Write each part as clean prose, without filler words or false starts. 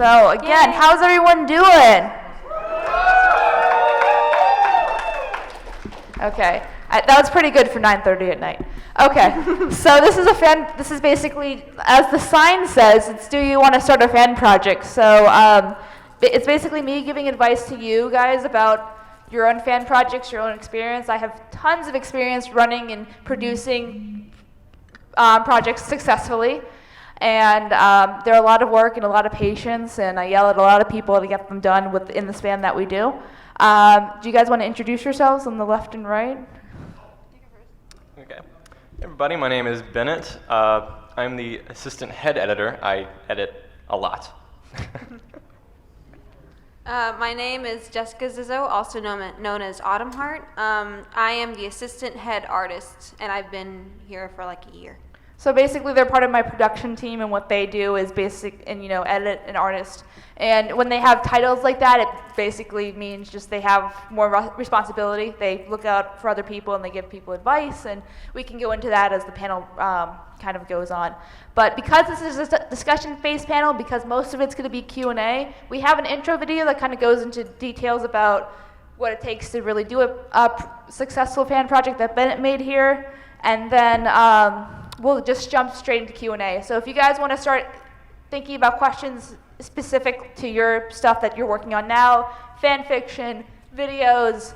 So again, Yay. how's everyone doing? Okay, that was pretty good for 9:30 at night. Okay, so this is basically, as the sign says, it's do you want to start a fan project? So it's basically me giving advice to you guys about your own fan projects, your own experience. I have tons of experience running and producing projects successfully. And they're a lot of work and a lot of patience, and I yell at a lot of people to get them done within the span that we do. Do you guys want to introduce yourselves on the left and right? Okay. Hey everybody, my name is Bennett. I'm the assistant head editor. I edit a lot. My name is Jessica Zizzo, also known as Autumn Heart. I am the assistant head artist, and I've been here for like a year. So basically, they're part of my production team, and what they do is edit an artist. And when they have titles like that, it basically means just they have more responsibility. They look out for other people, and they give people advice, and we can go into that as the panel kind of goes on. But because this is a discussion-based panel, because most of it's going to be Q&A, we have an intro video that kind of goes into details about what it takes to really do a successful fan project that Bennett made here, and then we'll just jump straight into Q&A. So if you guys want to start thinking about questions specific to your stuff that you're working on now, fan fiction, videos,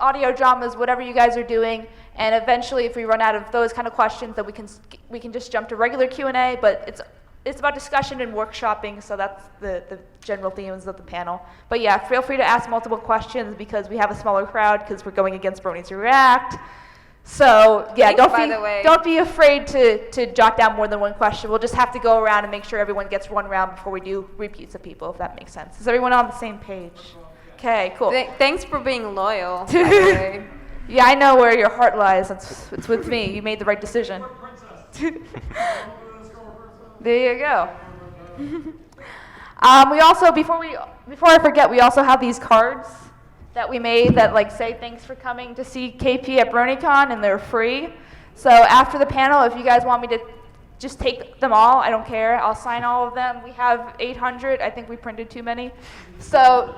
audio dramas, whatever you guys are doing, and eventually if we run out of those kind of questions, then we can just jump to regular Q&A, but it's about discussion and workshopping, so that's the general themes of the panel. But yeah, feel free to ask multiple questions because we have a smaller crowd because we're going against Brony's React. So yeah, don't be afraid to jot down more than one question. We'll just have to go around and make sure everyone gets one round before we do repeats of people, if that makes sense. Is everyone on the same page? Okay, cool. Thanks for being loyal, by the way. Yeah, I know where your heart lies. It's with me. You made the right decision. There you go. We also, before I forget, we also have these cards that we made that say thanks for coming to see KP at BronyCon, and they're free. So after the panel, if you guys want me to just take them all, I don't care. I'll sign all of them. We have 800. I think we printed too many. So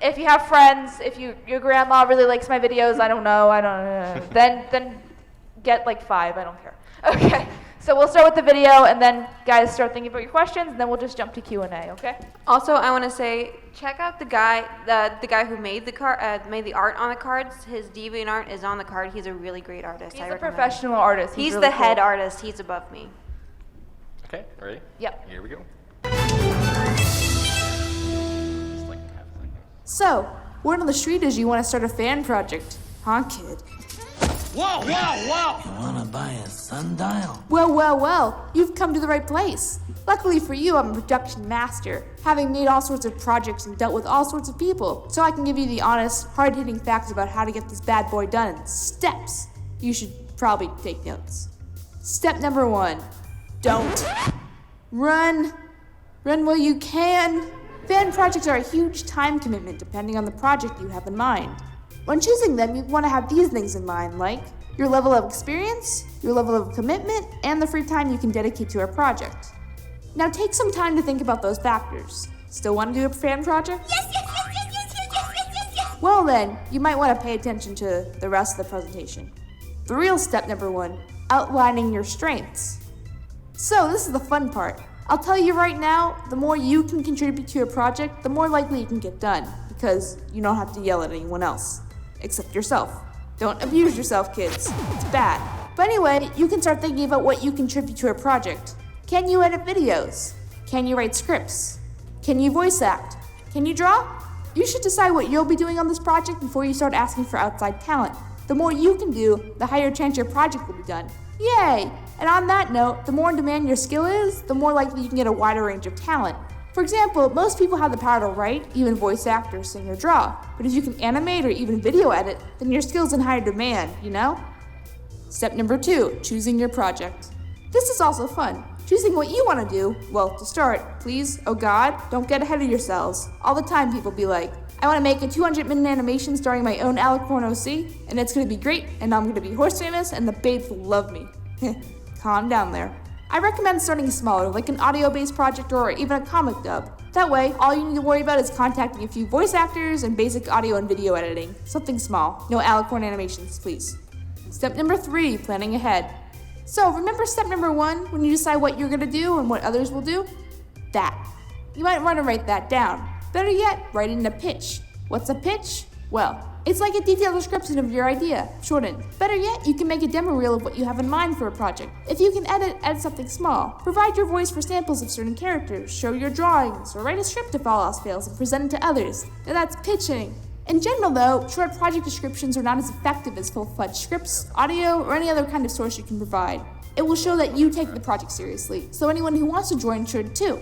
if you have friends, if your grandma really likes my videos, I don't know, then get 5. I don't care. Okay. So we'll start with the video, and then guys start thinking about your questions, and then we'll just jump to Q&A, okay? Also, I want to say, check out the guy who made the art on the cards. His DeviantArt is on the card. He's a really great artist. He's a professional artist. He's really the head cool. artist. He's above me. Okay, ready? Yep. Here we go. So, word on the street is you want to start a fan project, huh, kid? Whoa, whoa, whoa! You wanna buy a sundial? Well, you've come to the right place. Luckily for you, I'm a production master, having made all sorts of projects and dealt with all sorts of people, so I can give you the honest, hard-hitting facts about how to get this bad boy done in steps. You should probably take notes. Step number 1, don't. Run while you can. Fan projects are a huge time commitment depending on the project you have in mind. When choosing them, you want to have these things in mind, like your level of experience, your level of commitment, and the free time you can dedicate to a project. Now take some time to think about those factors. Still want to do a fan project? Yes. Well then, you might want to pay attention to the rest of the presentation. The real step number 1, outlining your strengths. So this is the fun part. I'll tell you right now, the more you can contribute to a project, the more likely it can get done, because you don't have to yell at anyone else. Except yourself. Don't abuse yourself, kids. It's bad. But anyway, you can start thinking about what you contribute to a project. Can you edit videos? Can you write scripts? Can you voice act? Can you draw? You should decide what you'll be doing on this project before you start asking for outside talent. The more you can do, the higher chance your project will be done. Yay! And on that note, the more in demand your skill is, the more likely you can get a wider range of talent. For example, most people have the power to write, even voice act or sing or draw. But if you can animate or even video edit, then your skill's in higher demand, you know? Step number 2, choosing your project. This is also fun. Choosing what you want to do, well, to start, please, oh God, don't get ahead of yourselves. All the time people be like, I want to make a 200-minute animation starring my own Alicorn OC, and it's going to be great, and I'm going to be horse famous, and the babes will love me. Calm down there. I recommend starting smaller, like an audio-based project or even a comic dub. That way, all you need to worry about is contacting a few voice actors and basic audio and video editing. Something small. No alicorn animations, please. Step number 3, planning ahead. So remember step number 1 when you decide what you're gonna do and what others will do? That. You might want to write that down. Better yet, write it in a pitch. What's a pitch? Well, it's like a detailed description of your idea, shortened. Better yet, you can make a demo reel of what you have in mind for a project. If you can add something small. Provide your voice for samples of certain characters, show your drawings, or write a script if all else fails and present it to others. Now that's pitching. In general though, short project descriptions are not as effective as full-fledged scripts, audio, or any other kind of source you can provide. It will show that you take the project seriously, so anyone who wants to join should too.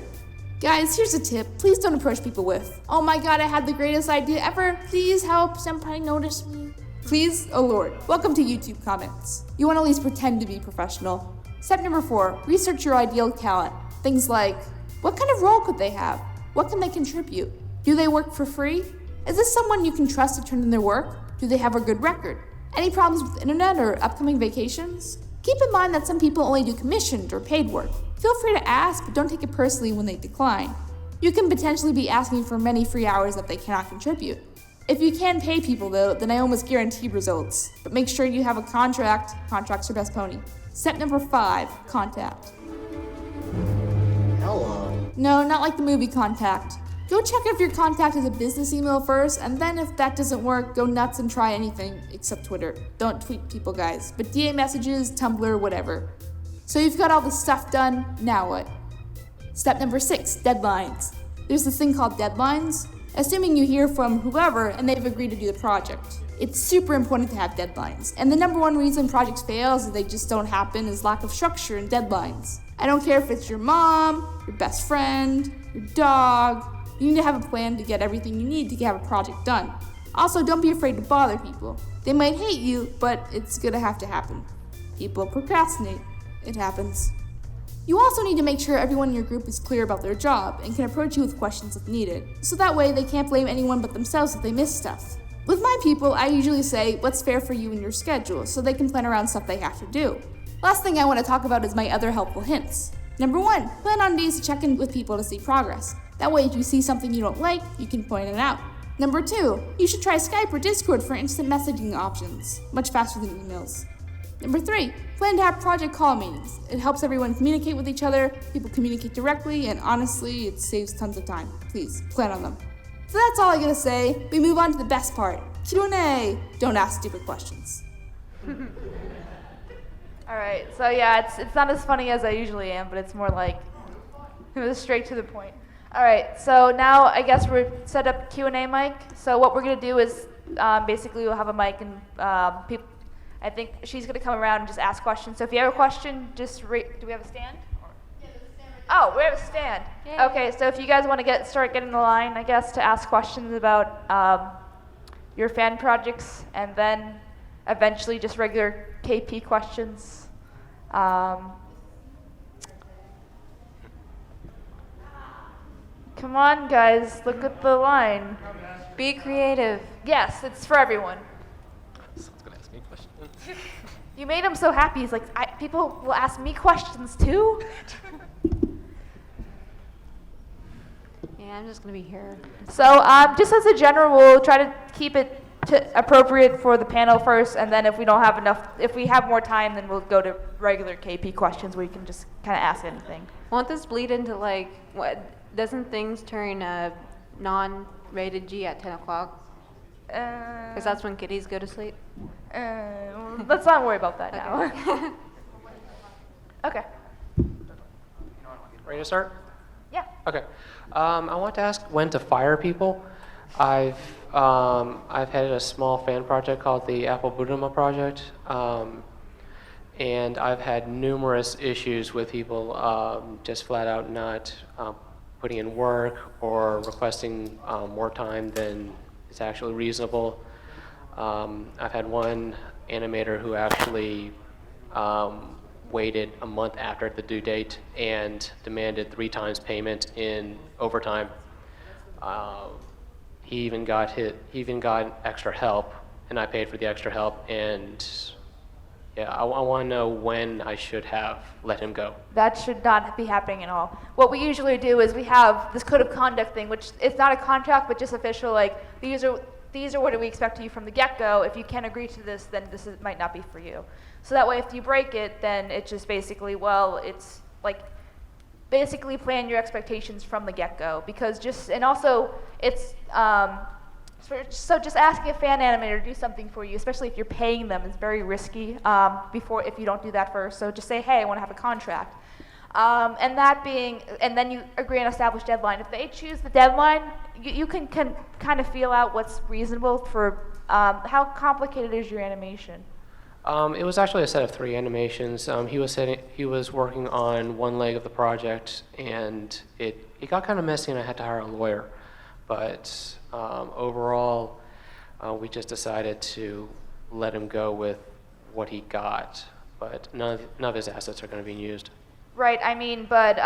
Guys, here's a tip. Please don't approach people with, "Oh my god, I had the greatest idea ever. Please help, senpai notice me." Please, oh lord. Welcome to YouTube comments. You want to at least pretend to be professional. Step number 4, research your ideal talent. Things like, what kind of role could they have? What can they contribute? Do they work for free? Is this someone you can trust to turn in their work? Do they have a good record? Any problems with internet or upcoming vacations? Keep in mind that some people only do commissioned or paid work. Feel free to ask, but don't take it personally when they decline. You can potentially be asking for many free hours that they cannot contribute. If you can pay people though, then I almost guarantee results. But make sure you have a contract. Contract's your best pony. Step number 5, contact. Hello. No, not like the movie Contact. Go check if your contact is a business email first, and then if that doesn't work, go nuts and try anything except Twitter. Don't tweet people, guys, but DA messages, Tumblr, whatever. So you've got all the stuff done, now what? Step number 6, deadlines. There's this thing called deadlines. Assuming you hear from whoever and they've agreed to do the project. It's super important to have deadlines. And the number 1 reason projects fail is that they just don't happen is lack of structure and deadlines. I don't care if it's your mom, your best friend, your dog. You need to have a plan to get everything you need to have a project done. Also, don't be afraid to bother people. They might hate you, but it's gonna have to happen. People procrastinate. It happens. You also need to make sure everyone in your group is clear about their job and can approach you with questions if needed, so that way they can't blame anyone but themselves if they miss stuff. With my people, I usually say, what's fair for you and your schedule, so they can plan around stuff they have to do. Last thing I want to talk about is my other helpful hints. Number 1, plan on days to check in with people to see progress. That way if you see something you don't like, you can point it out. Number 2, you should try Skype or Discord for instant messaging options, much faster than emails. Number 3, plan to have project call meetings. It helps everyone communicate with each other, people communicate directly, and honestly, it saves tons of time. Please, plan on them. So that's all I gotta say. We move on to the best part, Q&A. Don't ask stupid questions. All right, so yeah, it's not as funny as I usually am, but it's more like it was straight to the point. All right, so now I guess we're set up Q&A mic. So what we're gonna do is basically we'll have a mic and people. I think she's gonna come around and just ask questions. So if you have a question, just do we have a stand? Yeah, there's a stand. Oh, we have a stand. Yay. Okay, so if you guys want to start getting in the line, I guess, to ask questions about your fan projects, and then eventually just regular KP questions. Come on, guys, look at the line. Be creative. Yes, it's for everyone. Someone's gonna ask me a question. You made him so happy. He's like, people will ask me questions too? Yeah, I'm just gonna be here. So just as a general, we'll try to keep it appropriate for the panel first, and then if we don't have enough, if we have more time, then we'll go to regular KP questions where you can just kind of ask anything. Won't this bleed into like, what, doesn't things turn non-rated G at 10 o'clock? Because that's when kitties go to sleep. Let's not worry about that now. Okay. Ready to start? Yeah. Okay. I want to ask when to fire people. I've had a small fan project called the Apple Budama project, and I've had numerous issues with people just flat out not putting in work or requesting more time than is actually reasonable. I've had one animator who actually waited a month after the due date and demanded 3 times payment in overtime. He even got extra help, and I paid for the extra help, and Yeah, I want to know when I should have let him go. That should not be happening at all. What we usually do is we have this code of conduct thing, which it's not a contract, but just official, like, these are what we expect of you from the get-go. If you can't agree to this, then might not be for you. So that way, if you break it, then it's just basically, well, it's like, basically plan your expectations from the get-go. And also, it's, so just asking a fan animator to do something for you, especially if you're paying them, is very risky if you don't do that first. So just say, hey, I want to have a contract. And then you agree on an established deadline. If they choose the deadline, you can kind of feel out what's reasonable for, how complicated is your animation? It was actually a set of 3 animations. He was working on one leg of the project, and it got kind of messy, and I had to hire a lawyer. But overall, we just decided to let him go with what he got. But none of his assets are going to be used. Right, I mean, but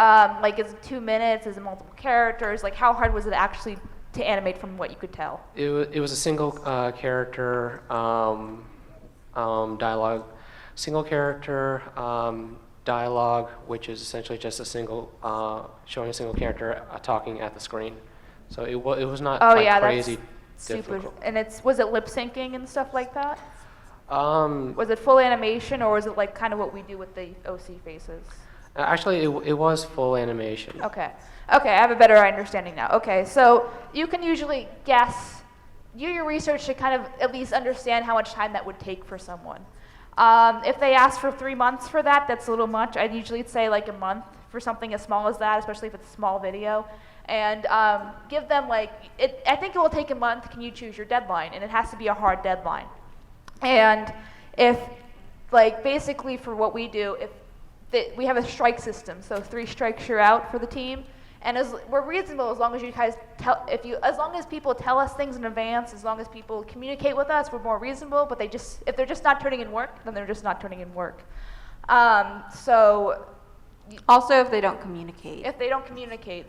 like, is it 2 minutes? Is it multiple characters? Like, how hard was it actually to animate from what you could tell? It was a single character dialogue, dialogue, which is essentially just showing a single character talking at the screen. So it was not crazy that's super. difficult. And was it lip syncing and stuff like that? Was it full animation, or was it like kind of what we do with the OC faces? Actually, it was full animation. Okay, I have a better understanding now. Okay, so you can usually guess, do your research to kind of at least understand how much time that would take for someone. If they ask for 3 months for that, that's a little much. I'd usually say like a month for something as small as that, especially if it's a small video. And give them I think it will take a month. Can you choose your deadline? And it has to be a hard deadline. And if, basically for what we do, we have a strike system. So 3 strikes, you're out for the team. And we're reasonable as long as you guys as long as people tell us things in advance, as long as people communicate with us, we're more reasonable. But if they're just not turning in work, then they're just not turning in work. So. Also, if they don't communicate.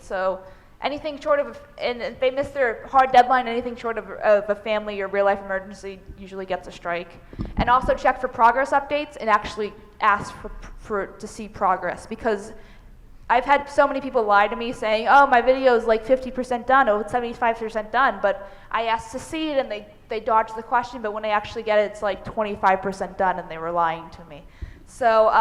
So anything short of, and if they miss their hard deadline, anything short of a family or real life emergency usually gets a strike. And also check for progress updates and actually ask to see progress, because I've had so many people lie to me saying, oh, my video is like 50% done, oh, it's 75% done, but I asked to see it and they dodged the question, but when they actually get it, it's like 25% done, and they were lying to me. So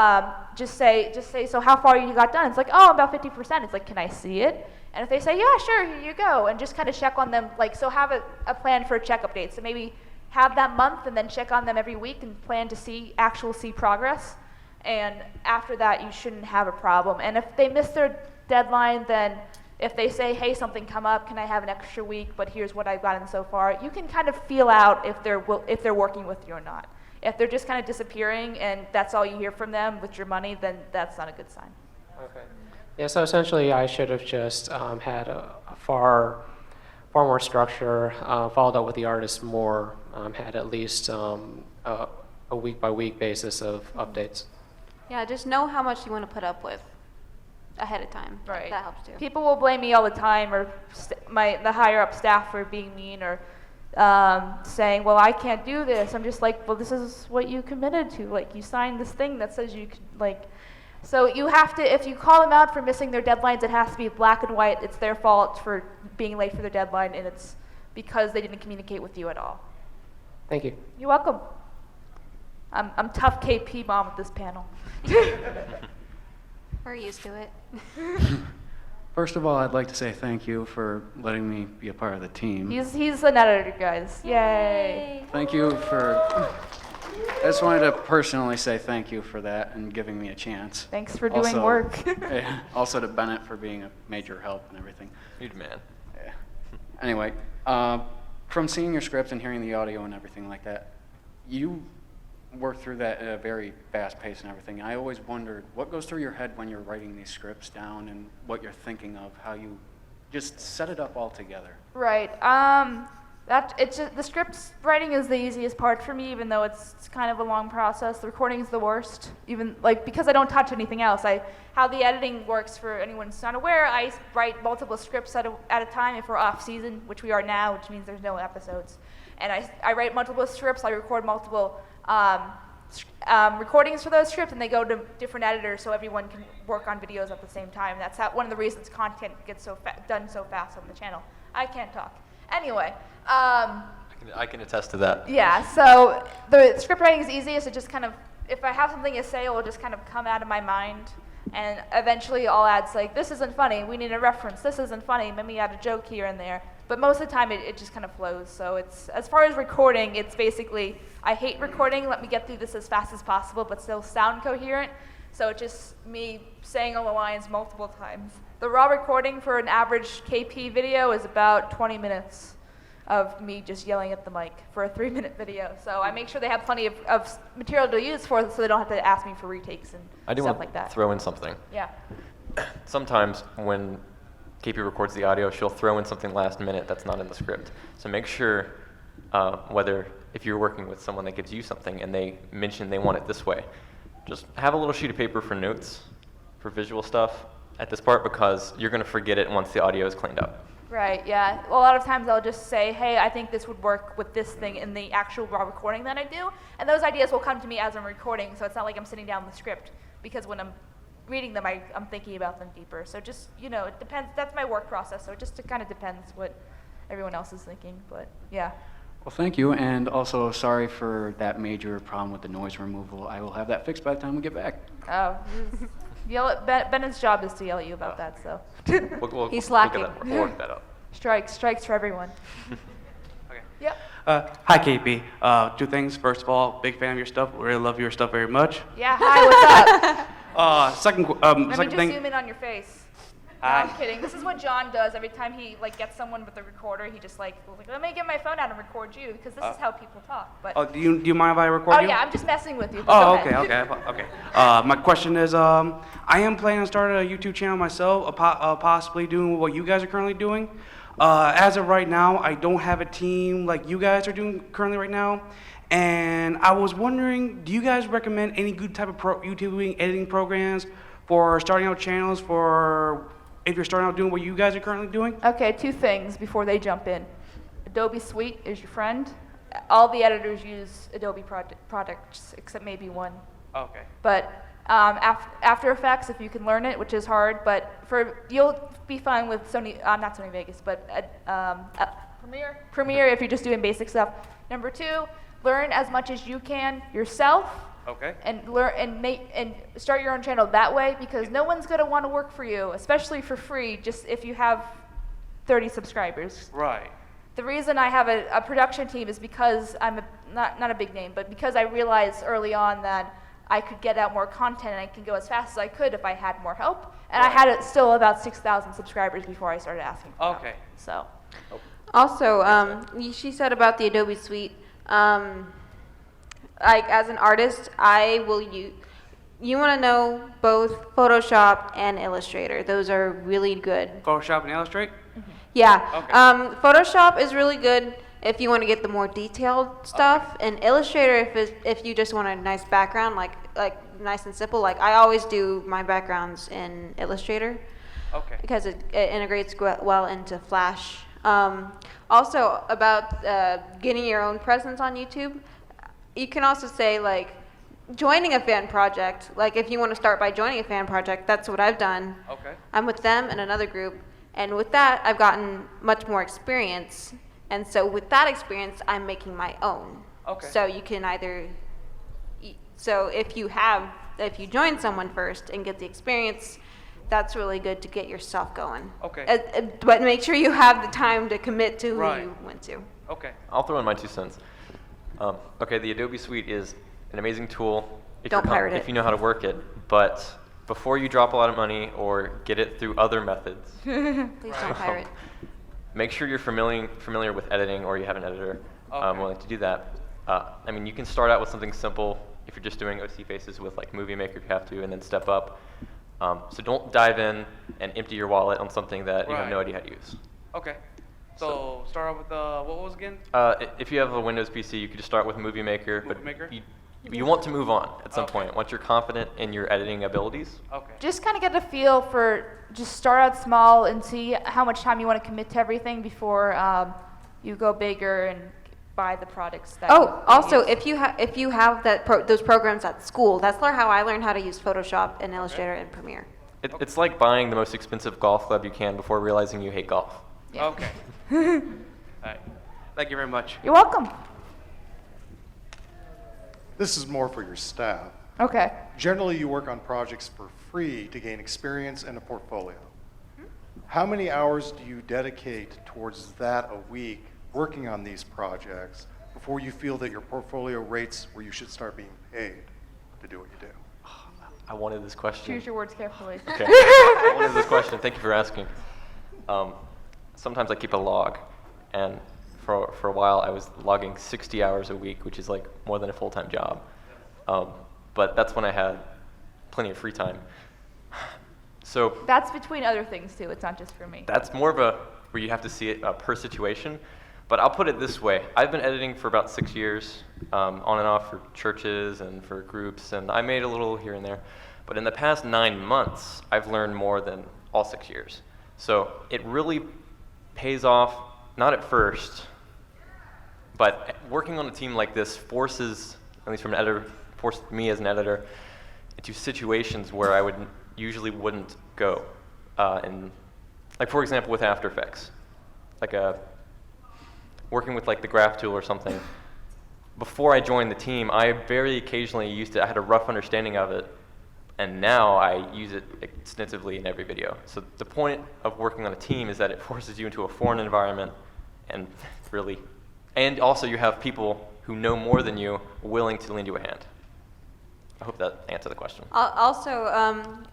just say, so how far you got done? It's like, oh, about 50%. It's like, can I see it? And if they say, yeah, sure, here you go, and just kind of check on them, so have a plan for a check update. So maybe have that month and then check on them every week and plan to see progress. And after that, you shouldn't have a problem. And if they miss their deadline, then if they say, hey, something come up, can I have an extra week, but here's what I've gotten so far, you can kind of feel out if they're working with you or not. If they're just kind of disappearing and that's all you hear from them with your money, then that's not a good sign. Okay. Yeah, so essentially I should have just had a far more structure, followed up with the artist more, had at least a week-by-week basis of updates. Yeah, just know how much you want to put up with ahead of time. Right. That helps too. People will blame me all the time, or the higher-up staff for being mean, or saying, well, I can't do this. I'm just like, well, this is what you committed to. You signed this thing that says you can, so you have to, if you call them out for missing their deadlines, it has to be black and white. It's their fault for being late for their deadline, and it's because they didn't communicate with you at all. Thank you. You're welcome. I'm tough KP mom at this panel. We're used to it. First of all, I'd like to say thank you for letting me be a part of the team. He's an editor, guys. Yay. Thank you for... I just wanted to personally say thank you for that and giving me a chance. Thanks for doing work. Also to Bennett for being a major help and everything. Huge man. Yeah. Anyway, from seeing your script and hearing the audio and everything like that, you work through that at a very fast pace and everything. I always wondered what goes through your head when you're writing these scripts down and what you're thinking of, how you just set it up all together. Right. The script writing is the easiest part for me, even though it's kind of a long process. The recording is the worst, even because I don't touch anything else. How the editing works, for anyone who's not aware, I write multiple scripts at a time if we're off season, which we are now, which means there's no episodes. And I write multiple scripts. I record multiple recordings for those scripts, and they go to different editors so everyone can work on videos at the same time. That's one of the reasons content gets done so fast on the channel. I can't talk. Anyway. I can attest to that. Yeah, so the script writing is easiest. It just kind of, if I have something to say, it will just kind of come out of my mind. And eventually I'll add, like, this isn't funny, we need a reference, this isn't funny, maybe add a joke here and there. But most of the time it just kind of flows. So it's, as far as recording, it's basically, I hate recording, let me get through this as fast as possible, but still sound coherent. So it's just me saying all the lines multiple times. The raw recording for an average KP video is about 20 minutes of me just yelling at the mic for a 3-minute video. So I make sure they have plenty of material to use for, so they don't have to ask me for retakes and stuff like that. Throw in something. Yeah. Sometimes when KP records the audio, she'll throw in something last minute that's not in the script. So make sure if you're working with someone that gives you something and they mention they want it this way, just have a little sheet of paper for notes, for visual stuff at this part, because you're going to forget it once the audio is cleaned up. Right, yeah. Well, a lot of times I'll just say, hey, I think this would work with this thing in the actual raw recording that I do. And those ideas will come to me as I'm recording, so it's not like I'm sitting down the script, because when I'm reading them, I'm thinking about them deeper. So just, it depends. That's my work process, so it just kind of depends what everyone else is thinking, but yeah. Well, thank you, and also sorry for that major problem with the noise removal. I will have that fixed by the time we get back. Oh, yell at Bennett's job is to yell at you about that, so. He's slacking. We'll work that up. Strikes for everyone. Okay. Yep. Hi, KP. Two things. First of all, big fan of your stuff. Really love your stuff very much. Yeah, hi, what's up? Second Let me second just thing. zoom in on your face. No, Hi. I'm kidding. This is what John does every time he gets someone with a recorder. He just let me get my phone out and record you, because this is how people talk. But Oh, do you mind if I record you? yeah, I'm just messing with you. but Oh, go okay, ahead. okay. My question is, I am planning on starting a YouTube channel myself, possibly doing what you guys are currently doing. As of right now, I don't have a team like you guys are doing currently right now. And I was wondering, do you guys recommend any good type of YouTube editing programs for starting out channels, for if you're starting out doing what you guys are currently doing? Okay, two things before they jump in. Adobe Suite is your friend. All the editors use Adobe products except maybe one. Okay. But After Effects, if you can learn it, which is hard, but you'll be fine with Sony, not Sony Vegas, but Premiere if you're just doing basic stuff. Number two, learn as much as you can yourself. Okay. And learn and start your own channel that way, because no one's gonna want to work for you, especially for free, just if you have 30 subscribers. Right. The reason I have a production team is because I'm not a big name, but because I realized early on that I could get out more content and I can go as fast as I could if I had more help. And I had still about 6,000 subscribers before I started asking for help. Okay. So. Also, she said about the Adobe Suite, like as an artist, I will use, you want to know both Photoshop and Illustrator. Those are really good. Photoshop and Illustrate? Yeah. Okay. Photoshop is really good if you want to get the more detailed stuff, and Illustrator if you just want a nice background, like nice and simple. Like I always do my backgrounds in Illustrator. Okay. Because it integrates well into Flash. Also about getting your own presence on YouTube, you can also say like joining a fan project. Like if you want to start by joining a fan project, that's what I've done. Okay. I'm with them and another group, and with that I've gotten much more experience, and so with that experience I'm making my own. Okay. So you can either, so if you join someone first and get the experience, that's really good to get yourself going. Okay. But make sure you have the time to commit to who Right. you went to. Okay. I'll throw in my 2 cents. Okay, the Adobe Suite is an amazing tool if, Don't pirate it. if you know how to work it, but before you drop a lot of money or get it through other methods, Please don't pirate. make sure you're familiar with editing, or you have an editor Okay. willing to do that. I mean, you can start out with something simple if you're just doing OC faces with like Movie Maker if you have to, and then step up. So don't dive in and empty your wallet on something that you have no Right. idea how to use. Okay. So start out with what was again? If you have a Windows PC, you could just start with Movie Maker, Movie Maker? but you want to move on at some Okay. point once you're confident in your editing abilities. Okay. Just kind of get a feel for, just start out small and see how much time you want to commit to everything before you go bigger and buy the products that. Oh, you also, use. if you have those programs at school, that's how I learned how to use Photoshop and Illustrator and Premiere. It's like buying the most expensive golf club you can before realizing you hate golf. Yeah. Okay. All right. Thank you very much. You're welcome. This is more for your staff. Okay. Generally, you work on projects for free to gain experience and a portfolio. How many hours do you dedicate towards that a week working on these projects before you feel that your portfolio rates where you should start being paid to do what you do? I wanted this question. Choose your words carefully. Okay. I wanted this question. Thank you for asking. Sometimes I keep a log, and for a while I was logging 60 hours a week, which is like more than a full-time job. But that's when I had plenty of free time. So That's between other things too. It's not just for me. that's more of a where you have to see it per situation. But I'll put it this way. I've been editing for about 6 years, on and off for churches and for groups, and I made a little here and there. But in the past 9 months, I've learned more than all 6 years. So it really pays off, not at first, but working on a team like this forces, at least from an editor, forced me as an editor into situations where I usually wouldn't go. And like for example, with After Effects, working with like the graph tool or something. Before I joined the team, I very occasionally used it. I had a rough understanding of it, and now I use it extensively in every video. So the point of working on a team is that it forces you into a foreign environment, and also you have people who know more than you willing to lend you a hand. I hope that answered the question. Also,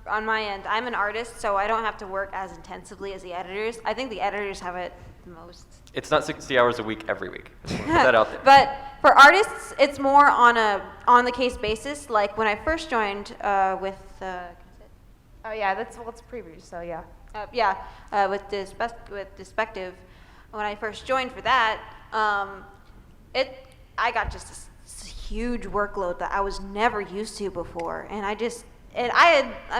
on my end, I'm an artist, so I don't have to work as intensively as the editors. I think the editors have it the most. It's not 60 hours a week every week. Just want to put that out there. But for artists, it's more on the case basis. Like when I first joined with Oh yeah, that's previews. So yeah. with Despective, when I first joined for that, I got just this huge workload that I was never used to before, and let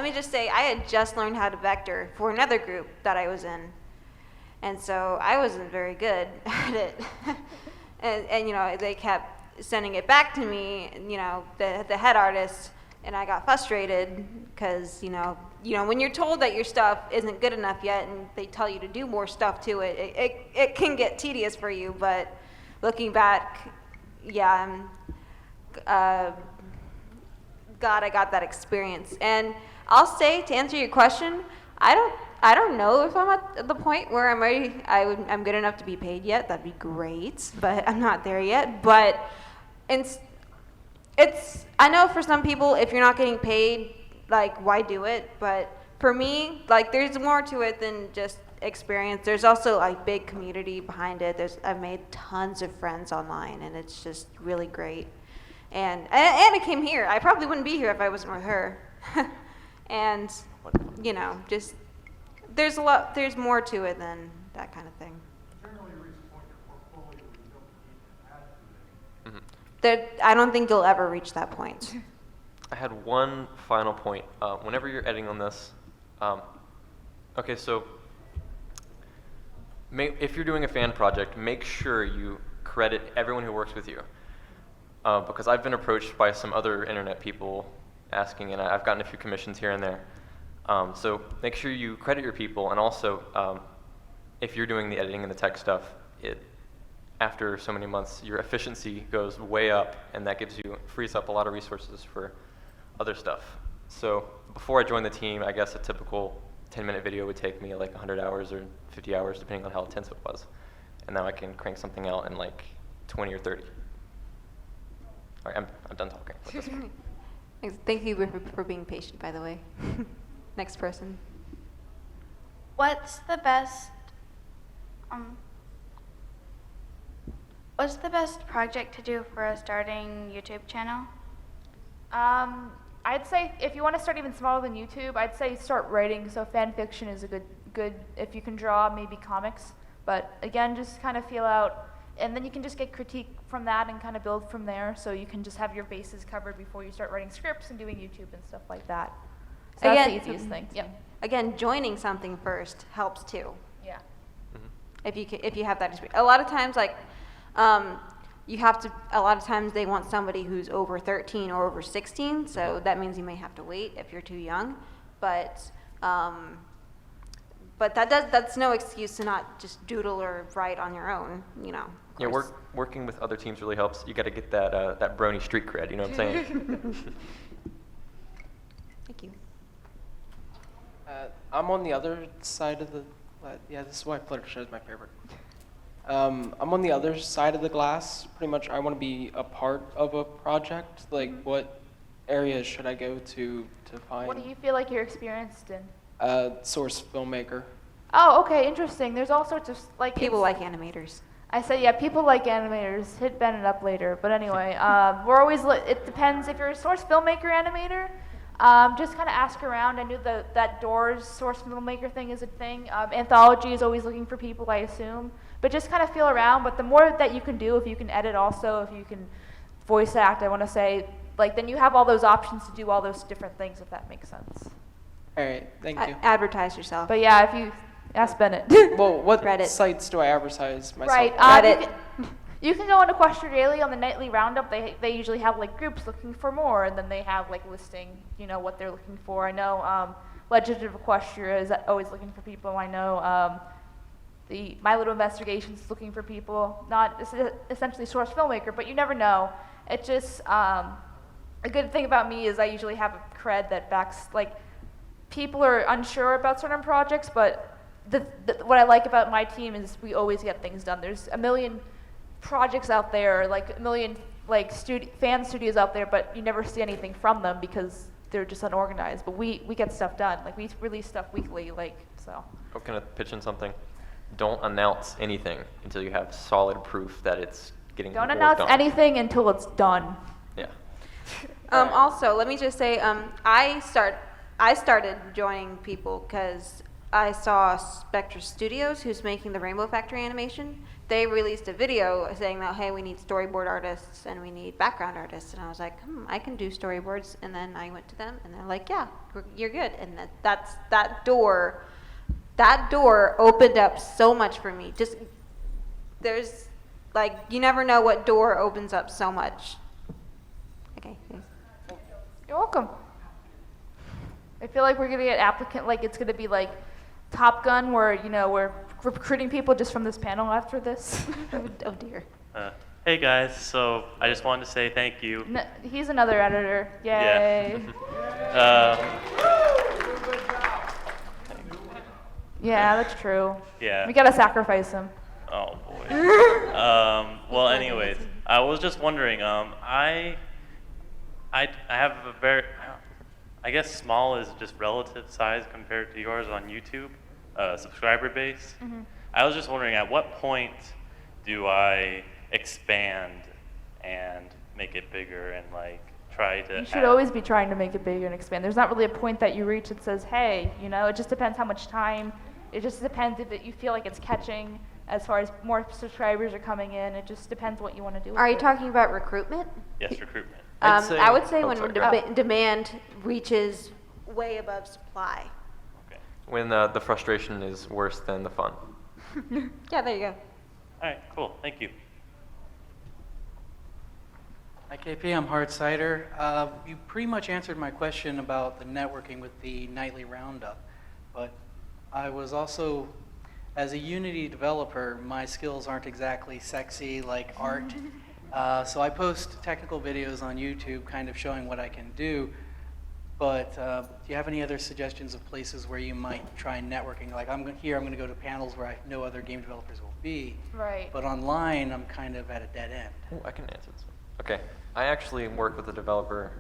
me just say, I had just learned how to vector for another group that I was in, and so I wasn't very good at it, and they kept sending it back to me, the head artist. And I got frustrated because, when you're told that your stuff isn't good enough yet and they tell you to do more stuff to it, it can get tedious for you. But looking back, yeah, glad I got that experience. And I'll say, to answer your question, I don't know if I'm at the point where I'm good enough to be paid yet. That'd be great, but I'm not there yet. But I know for some people, if you're not getting paid, why do it? But for me, there's more to it than just experience. There's also a big community behind it. I've made tons of friends online, and it's just really great. And I came here. I probably wouldn't be here if I wasn't with her. And, just there's more to it than that kind of thing. I don't think you'll ever reach that point. I had one final point. Whenever you're editing on this, okay, so if you're doing a fan project, make sure you credit everyone who works with you. Because I've been approached by some other internet people asking, and I've gotten a few commissions here and there. So make sure you credit your people, and also if you're doing the editing and the tech stuff, after so many months, your efficiency goes way up, and that frees up a lot of resources for other stuff. So before I joined the team, I guess a typical 10-minute video would take me 100 hours or 50 hours, depending on how intense it was. And now I can crank something out in 20 or 30. All right, I'm done talking. Thank you for being patient, by the way. Next person. What's the best project to do for a starting YouTube channel? I'd say if you want to start even smaller than YouTube, I'd say start writing. So fan fiction is a good if you can draw, maybe comics. But again, just kind of feel out, and then you can just get critique from that and kind of build from there. So you can just have your bases covered before you start writing scripts and doing YouTube and stuff like that. So that's the easiest thing. Yeah. Again, joining something first helps too. Yeah. If you have that experience. A lot of times, you have to, a lot of times they want somebody who's over 13 or over 16, so that means you may have to wait if you're too young. But that's no excuse to not just doodle or write on your own, you know. Yeah, working with other teams really helps. You got to get that Brony street cred. You know what I'm saying? Thank you. I'm on the other side of the. Yeah, this is why Fluttershy is my favorite. I'm on the other side of the glass. Pretty much, I want to be a part of a project. Like, what areas should I go to find? What do you feel like you're experienced in? Source filmmaker. Oh, okay, interesting. There's all sorts of like People like animators. I said, yeah, people like animators. Hit Bennett up later. But anyway, we're always, it depends. If you're a source filmmaker animator, just kind of ask around. I knew that Doors source filmmaker thing is a thing. Anthology is always looking for people, I assume. But just kind of feel around. But the more that you can do, if you can edit also, if you can voice act, I want to say, like, then you have all those options to do all those different things, if that makes sense. All right, thank you. Advertise yourself. But yeah, if you ask Bennett. Well, what Reddit. sites do I advertise myself? Right. Reddit. You can go on to Question Daily on the nightly roundup. They usually have like groups looking for more, and then they have like listing, you know, what they're looking for. I know Legend of Equestria is always looking for people. I know the My Little Investigations is looking for people. Not essentially source filmmaker, but you never know. It just a good thing about me is I usually have a cred that backs, like, people are unsure about certain projects, but what I like about my team is we always get things done. There's a million projects out there, like a million like fan studios out there, but you never see anything from them because they're just unorganized. But we get stuff done. Like, we release stuff weekly, like, so. Oh, can I pitch in something? Don't announce anything until you have solid proof that it's getting Don't work announce done. anything until it's done. Yeah. Also, let me just say, I started joining people because I saw Spectre Studios, who's making the Rainbow Factory animation. They released a video saying that, hey, we need storyboard artists and we need background artists. And I was like, I can do storyboards. And then I went to them and they're like, yeah, you're good. And that door opened up so much for me. Just, there's, like, you never know what door opens up so much. Okay. You're welcome. I feel like we're gonna get applicant, like it's gonna be like Top Gun, where, you know, we're recruiting people just from this panel after this. Oh dear. Hey guys, so I just wanted to say thank you. No, he's another editor. Yay. Yeah, that's true. Yeah. We gotta sacrifice him. Oh boy. Well, anyways, I was just wondering. I have a very, I guess small is just relative size compared to yours on YouTube, subscriber base. Mm-hmm. I was just wondering, at what point do I expand and make it bigger and like try to? You should always be trying to make it bigger and expand. There's not really a point that you reach that says, hey, you know, it just depends how much time. It just depends if you feel like it's catching as far as more subscribers are coming in. It just depends what you want to do with Are you it. talking about recruitment? Yes, recruitment. I would say when sorry, demand reaches way above supply. Okay. When the frustration is worse than the fun. Yeah, there you go. All right, cool. Thank you. Hi, KP. I'm Hard Cider. You pretty much answered my question about the networking with the nightly roundup, but I was also, as a Unity developer, my skills aren't exactly sexy like art. So I post technical videos on YouTube kind of showing what I can do, but do you have any other suggestions of places where you might try networking? Like, I'm going to go to panels where I know other game developers will be, Right. but online I'm kind of at a dead end. Oh, I can answer this one. Okay, I actually work with a developer.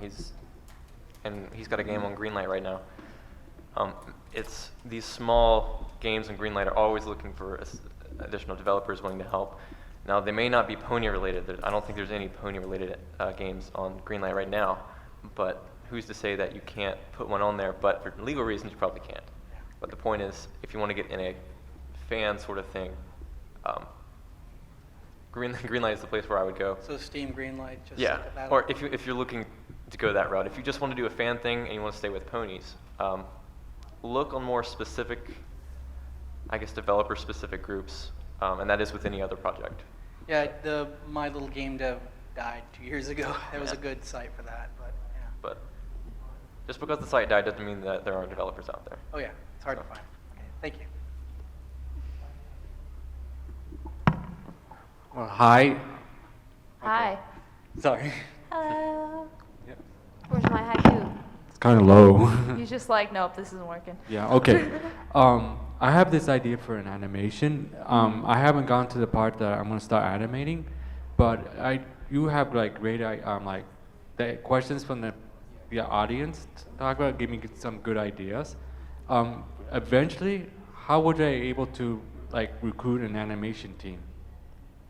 He's got a game on Greenlight right now. It's these small games in Greenlight are always looking for additional developers willing to help. Now, they may not be pony related. I don't think there's any pony related games on Greenlight right now, but who's to say that you can't put one on there? But for legal reasons, you probably can't. But the point is, if you want to get in a fan sort of thing, Greenlight is the place where I would go. So Steam Greenlight, just Yeah, like a battle. or if you're looking to go that route. If you just want to do a fan thing and you want to stay with ponies, look on more specific, I guess, developer-specific groups, and that is with any other project. Yeah, my little game dev died 2 years ago. It was a good site for that, but yeah. But just because the site died doesn't mean that there aren't developers out there. Oh yeah, it's hard to find. Okay, thank you. Well, hi. Hi. Sorry. Hello. Yeah. Where's my haiku? It's kind of low. He's just like, nope, this isn't working. Yeah, okay. I have this idea for an animation. I haven't gone to the part that I'm going to start animating, but you have like great like the questions from the audience to talk about, give me some good ideas. Eventually, how would I able to like recruit an animation team?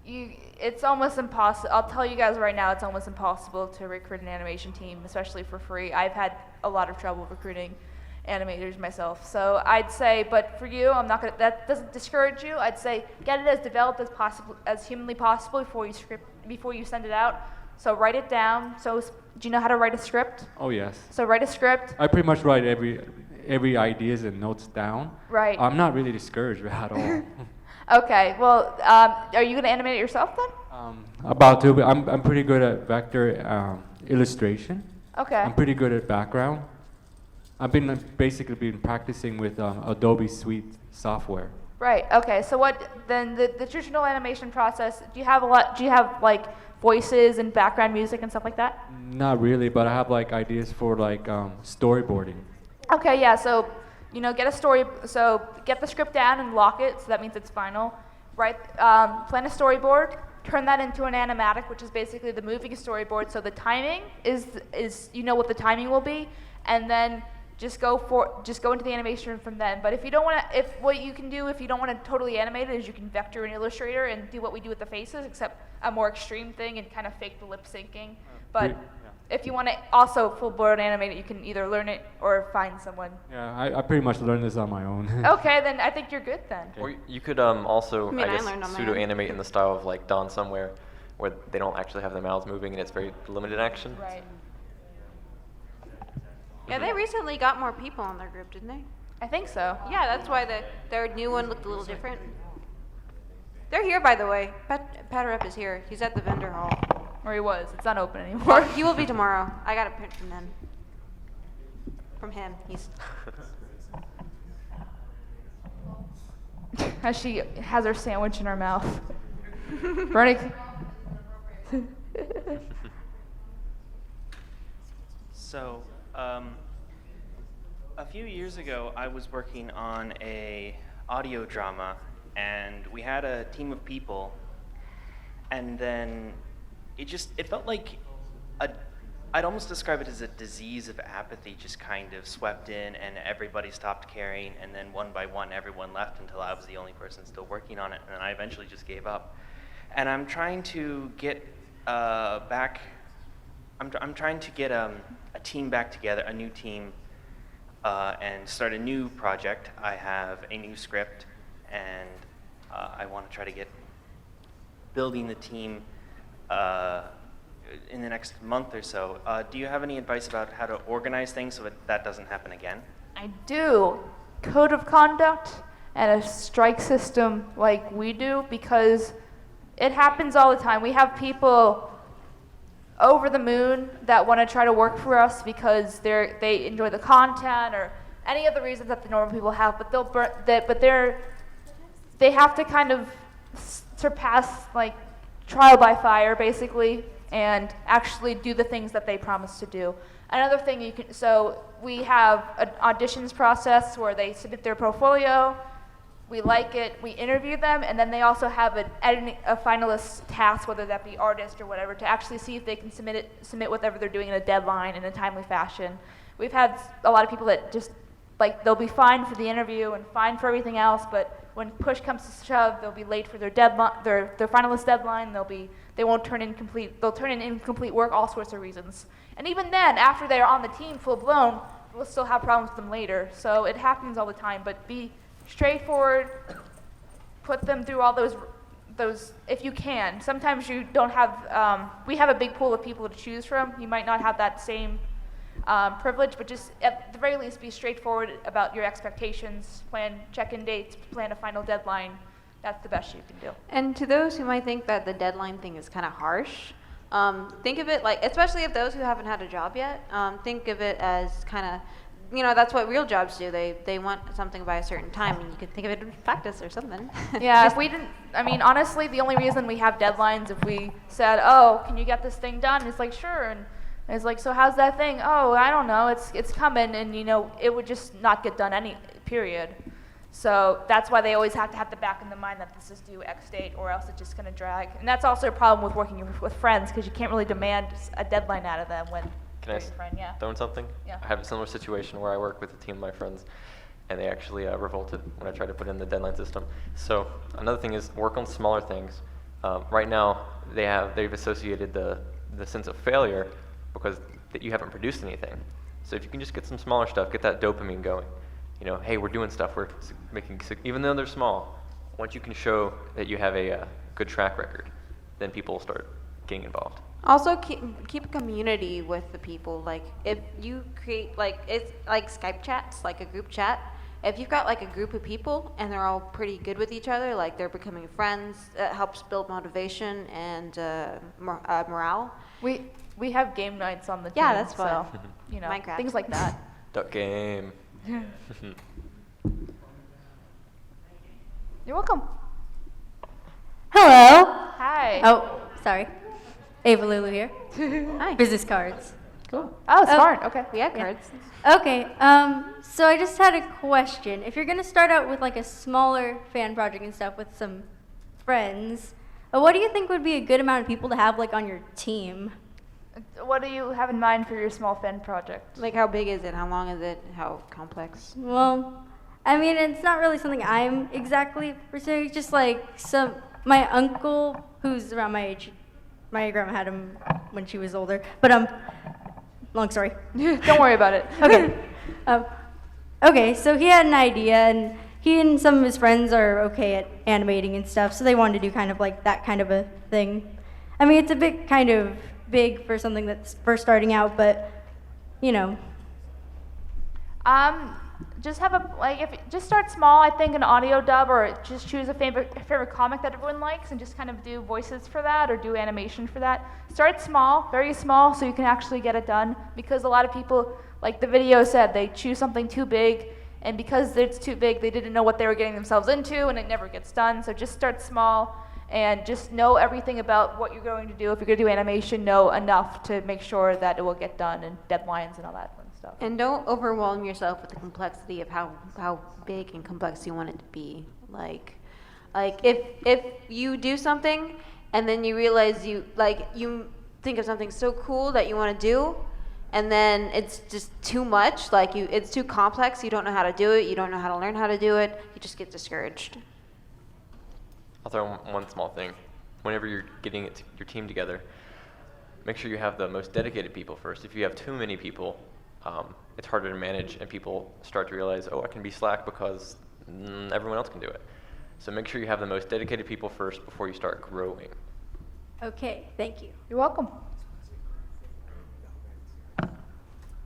It's almost impossible. I'll tell you guys right now, it's almost impossible to recruit an animation team, especially for free. I've had a lot of trouble recruiting animators myself. So I'd say, but for you, I'm not gonna. That doesn't discourage you. I'd say get it as developed as possible, as humanly possible before you send it out. So write it down. So do you know how to write a script? Oh yes. So write a script. I pretty much write every ideas and notes down. Right. I'm not really discouraged at all. Okay. Well, are you gonna animate it yourself then? About to, but I'm pretty good at vector illustration. Okay. I'm pretty good at background. I've been basically been practicing with Adobe Suite software. Right. Okay. So what then the traditional animation process? Do you have like voices and background music and stuff like that? Not really, but I have like ideas for like storyboarding. Okay. Yeah. So get a story. So get the script down and lock it. So that means it's final. Right. Plan a storyboard. Turn that into an animatic, which is basically the moving storyboard. So the timing is what the timing will be, and then just go into the animation from then. But if you don't want to, what you can do if you don't want to totally animate it is you can vector in Illustrator and do what we do with the faces, except a more extreme thing and kind of fake the lip syncing. But if you want to also full-blown animate it, you can either learn it or find someone. Yeah, I pretty much learned this on my own. Okay, then I think you're good then. Or you could also, I guess, learned on my pseudo-animate in the style of like Dawn Somewhere, where they don't actually have their mouths moving and it's very limited action. Right. Yeah, they recently got more people on their group, didn't they? I think so. Yeah, that's why their new one looked a little different. They're here, by the way. Pat Rep is here. He's at the vendor hall. Or he was. It's not open anymore. Well, he will be tomorrow. I got a print from them. From him. He's. As she has her sandwich in her mouth. Bernie. So, a few years ago, I was working on a audio drama, and we had a team of people, and then it felt like I'd almost describe it as a disease of apathy just kind of swept in, and everybody stopped caring, and then one by one, everyone left until I was the only person still working on it, and I eventually just gave up. And I'm trying to get back. I'm trying to get a team back together, a new team, and start a new project. I have a new script, and I want to try to get building the team in the next month or so. Do you have any advice about how to organize things so that doesn't happen again? I do. Code of conduct and a strike system like we do, because it happens all the time. We have people over the moon that want to try to work for us because they enjoy the content or any of the reasons that the normal people have, but they have to kind of surpass like trial by fire basically and actually do the things that they promise to do. Another thing so we have an auditions process where they submit their portfolio, we like it, we interview them, and then they also have a finalist task, whether that be artist or whatever, to actually see if they can submit whatever they're doing in a deadline in a timely fashion. We've had a lot of people that just they'll be fine for the interview and fine for everything else, but when push comes to shove, they'll be late for their deadline, their finalist deadline. They'll turn in incomplete work, all sorts of reasons. And even then, after they're on the team full blown, we'll still have problems with them later. So it happens all the time, but be straightforward, put them through all those if you can. Sometimes you don't have, we have a big pool of people to choose from. You might not have that same privilege, but just at the very least be straightforward about your expectations, plan check-in dates, plan a final deadline, that's the best you can do. And to those who might think that the deadline thing is kind of harsh, think of it like, especially if those who haven't had a job yet, think of it as kind of, that's what real jobs do. They want something by a certain time, and you can think of it in practice or something. Yeah, if we didn't, honestly, the only reason we have deadlines, if we said, oh, can you get this thing done? It's like, sure. And it's like, so how's that thing? Oh, I don't know. It's coming. And, it would just not get done period. So that's why they always have to have the back in the mind that this is due X date, or else it's just going to drag. And that's also a problem with working with friends, because you can't really demand a deadline out of them when Can I they're your friend. Yeah. throw in something? Yeah. I have a similar situation where I work with a team of my friends, and they actually revolted when I tried to put in the deadline system. So another thing is work on smaller things. Right now, they've associated the sense of failure because you haven't produced anything. So if you can just get some smaller stuff, get that dopamine going. Hey, we're doing stuff. We're making, even though they're small, once you can show that you have a good track record, then people will start getting involved. Also, keep a community with the people. Like, if you create, it's like Skype chats, like a group chat. If you've got, a group of people and they're all pretty good with each other, like they're becoming friends, it helps build motivation and morale. We have game nights on the team. Yeah, that's fun. So, Minecraft. things like that. Duck game. You're welcome. Hello. Hi. Oh, sorry. Ava Lulu here. Hi. Business cards. Cool. Oh, smart. Okay. We had cards. Okay. So I just had a question. If you're gonna start out with a smaller fan project and stuff with some friends, what do you think would be a good amount of people to have on your team? What do you have in mind for your small fan project? Like, how big is it? How long is it? How complex? Well, it's not really something I'm exactly pursuing. It's just my uncle, who's around my age, my grandma had him when she was older. But long story. Don't worry about it. Okay. Okay. So he had an idea, and he and some of his friends are okay at animating and stuff. So they wanted to do kind of that kind of a thing. It's a bit kind of big for something that's first starting out, but just have just start small. I think an audio dub, or just choose a favorite comic that everyone likes, and just kind of do voices for that, or do animation for that. Start small, very small, so you can actually get it done. Because a lot of people, like the video said, they choose something too big, and because it's too big, they didn't know what they were getting themselves into, and it never gets done. So just start small. And just know everything about what you're going to do. If you're going to do animation, know enough to make sure that it will get done, and deadlines and all that fun stuff. And don't overwhelm yourself with the complexity of how big and complex you want it to be. Like if you do something and then you realize you think of something so cool that you want to do, and then it's just too much, it's too complex, you don't know how to do it, you don't know how to learn how to do it, you just get discouraged. I'll throw in one small thing. Whenever you're getting your team together, make sure you have the most dedicated people first. If you have too many people, it's harder to manage, and people start to realize, oh, I can be slack because everyone else can do it. So make sure you have the most dedicated people first before you start growing. Okay, thank you. You're welcome.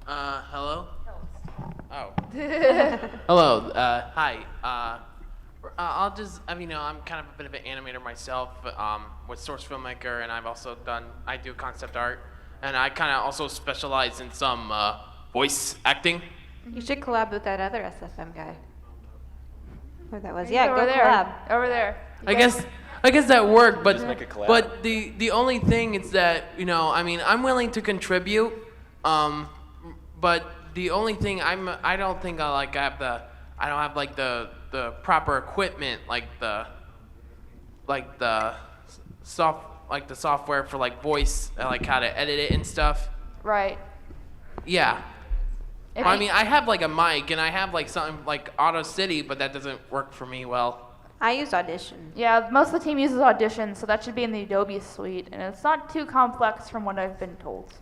Hello? Oh. Hello, hi. I'll just, I'm kind of a bit of an animator myself, with Source Filmmaker, and I do concept art, and I kind of also specialize in some voice acting. You should collab with that other SFM guy. Where that was? He's Yeah, over go there. collab. Over there. I guess that worked, but Just make a collab. but the only thing is that I'm willing to contribute, but the only thing I don't think I have the proper equipment, like the software for voice, how to edit it and stuff. Right. Yeah. I have a mic, and I have something like Auto City, but that doesn't work for me well. I use Audition. Yeah, most of the team uses Audition, so that should be in the Adobe suite, and it's not too complex from what I've been told.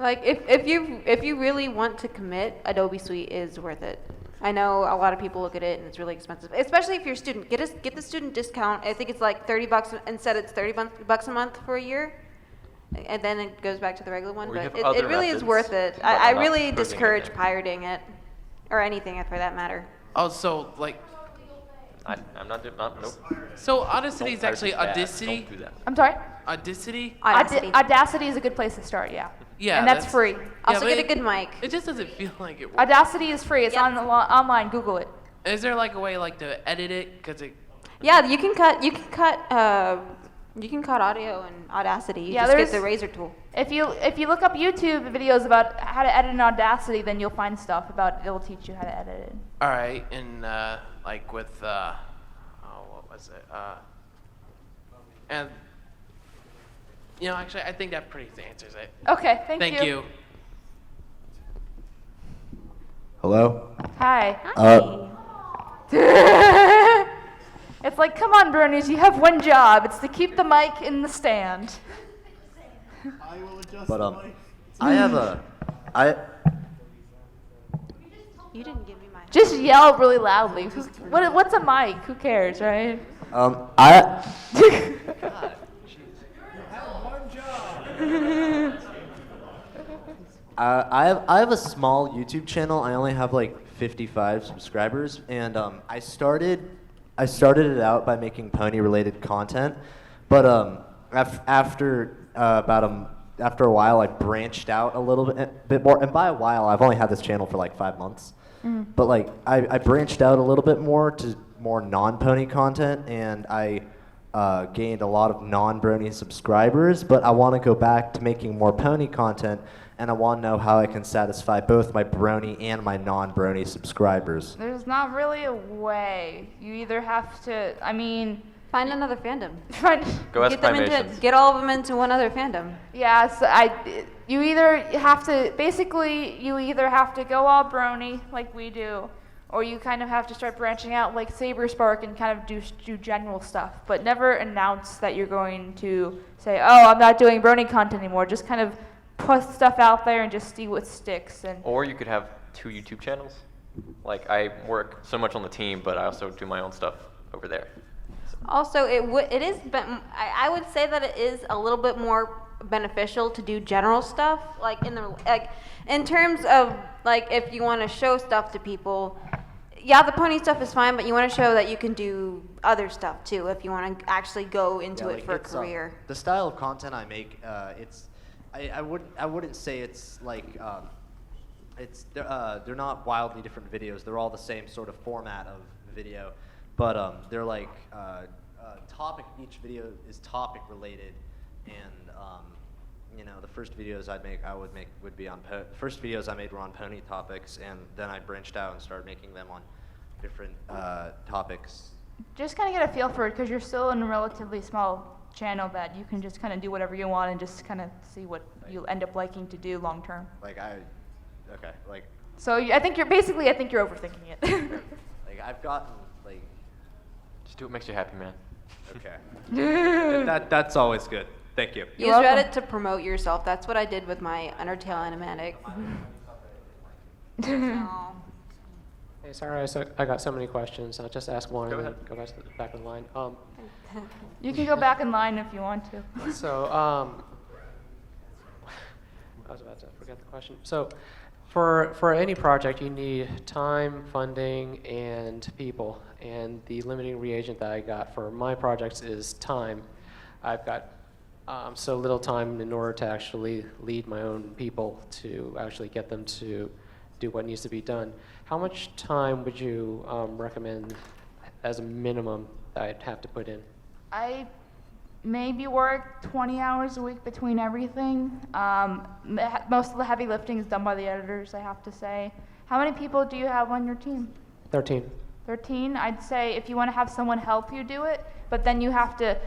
If you really want to commit, Adobe Suite is worth it. I know a lot of people look at it and it's really expensive, especially if you're a student. Get the student discount. I think it's $30. Instead, it's $30 a month for a year, and then it goes back to the regular one. But it really is worth it. I really discourage pirating it, or anything for that matter. Oh, so I'm not doing. Nope. So Audacity is Don't actually hire this bad. Audacity. Don't do that. I'm sorry? Audacity. Audacity is a good place to start, yeah. Yeah, And that's free. Also get a good mic. It just doesn't feel like it works. Audacity is free. It's on online. Google it. Is there like a way like to edit it? Cause it. Yeah, you can cut audio in Audacity. You just get the razor tool. If you look up YouTube videos about how to edit in Audacity, then you'll find stuff about it'll teach you how to edit it. All right, and like with what was it? And actually, I think that pretty answers it. Okay, thank you. Thank you. Hello? Hi. Hi. It's like, come on, Bronies, you have one job. It's to keep the mic in the stand. But I have You didn't give me my. Just yell really loudly. What's a mic? Who cares, right? I have a small YouTube channel. I only have like 55 subscribers, and I started it out by making pony-related content, but after a while, I branched out a bit more. And by a while, I've only had this channel for like 5 months, but like I branched out a little bit more to more non-pony content, and I gained a lot of non-brony subscribers. But I want to go back to making more pony content. And I want to know how I can satisfy both my brony and my non-brony subscribers. There's not really a way. You either have to, find another fandom. Go ask Primations. Get all of them into one other fandom. Yeah, so you either have to go all brony like we do, or you kind of have to start branching out like Saberspark and kind of do general stuff, but never announce that you're going to say, oh, I'm not doing BronyCon anymore. Just kind of put stuff out there and just see what sticks. Or you could have 2 YouTube channels. Like I work so much on the team, but I also do my own stuff over there. Also, it is. I would say that it is a little bit more beneficial to do general stuff, like in terms of like if you want to show stuff to people. Yeah, the pony stuff is fine, but you want to show that you can do other stuff too if you want to actually go into it for a career. The style of content I make, I wouldn't say it's like they're not wildly different videos. They're all the same sort of format of video, but they're like topic. Each video is topic related, and the first videos would be on first videos I made were on pony topics, and then I branched out and started making them on different topics. Just kind of get a feel for it because you're still in a relatively small channel that you can just kind of do whatever you want and just kind of see what you end up liking to do long term. So I think you're overthinking it. Like I've gotten like. Just do what makes you happy, man. Okay. That's always good. Thank you. Use Reddit to promote yourself. That's what I did with my Undertale animatic. Hey, sorry, I got so many questions. I'll just ask one and then go back in the line. You can go back in line if you want to. So, I was about to forget the question. So, for any project, you need time, funding, and people. And the limiting reagent that I got for my projects is time. I've got so little time in order to actually lead my own people to actually get them to do what needs to be done. How much time would you recommend as a minimum that I'd have to put in? I maybe work 20 hours a week between everything. Most of the heavy lifting is done by the editors, I have to say. How many people do you have on your team? 13. 13? I'd say if you want to have someone help you do it, but then you have to,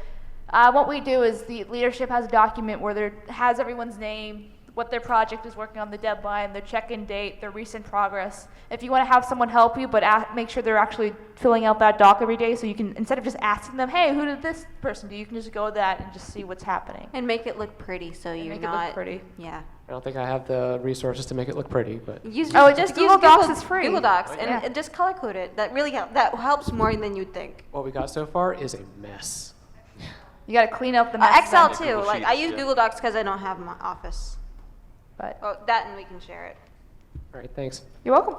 what we do is the leadership has a document where there has everyone's name, what their project is working on, the deadline, their check-in date, their recent progress. If you want to have someone help you, but make sure they're actually filling out that doc every day, so you can, instead of just asking them, hey, who did this person do, you can just go to that and just see what's happening. And make it look pretty, so you're make not. It look pretty. Yeah. I don't think I have the resources to make it look pretty, but Just Google Docs is free. Google Docs and just color code it. That really that helps more than you'd think. what we got so far is a mess. You got to clean up the mess. Excel then. too. Like I use Google Docs because I don't have my Office. But that and we can share it. All right, thanks. You're welcome.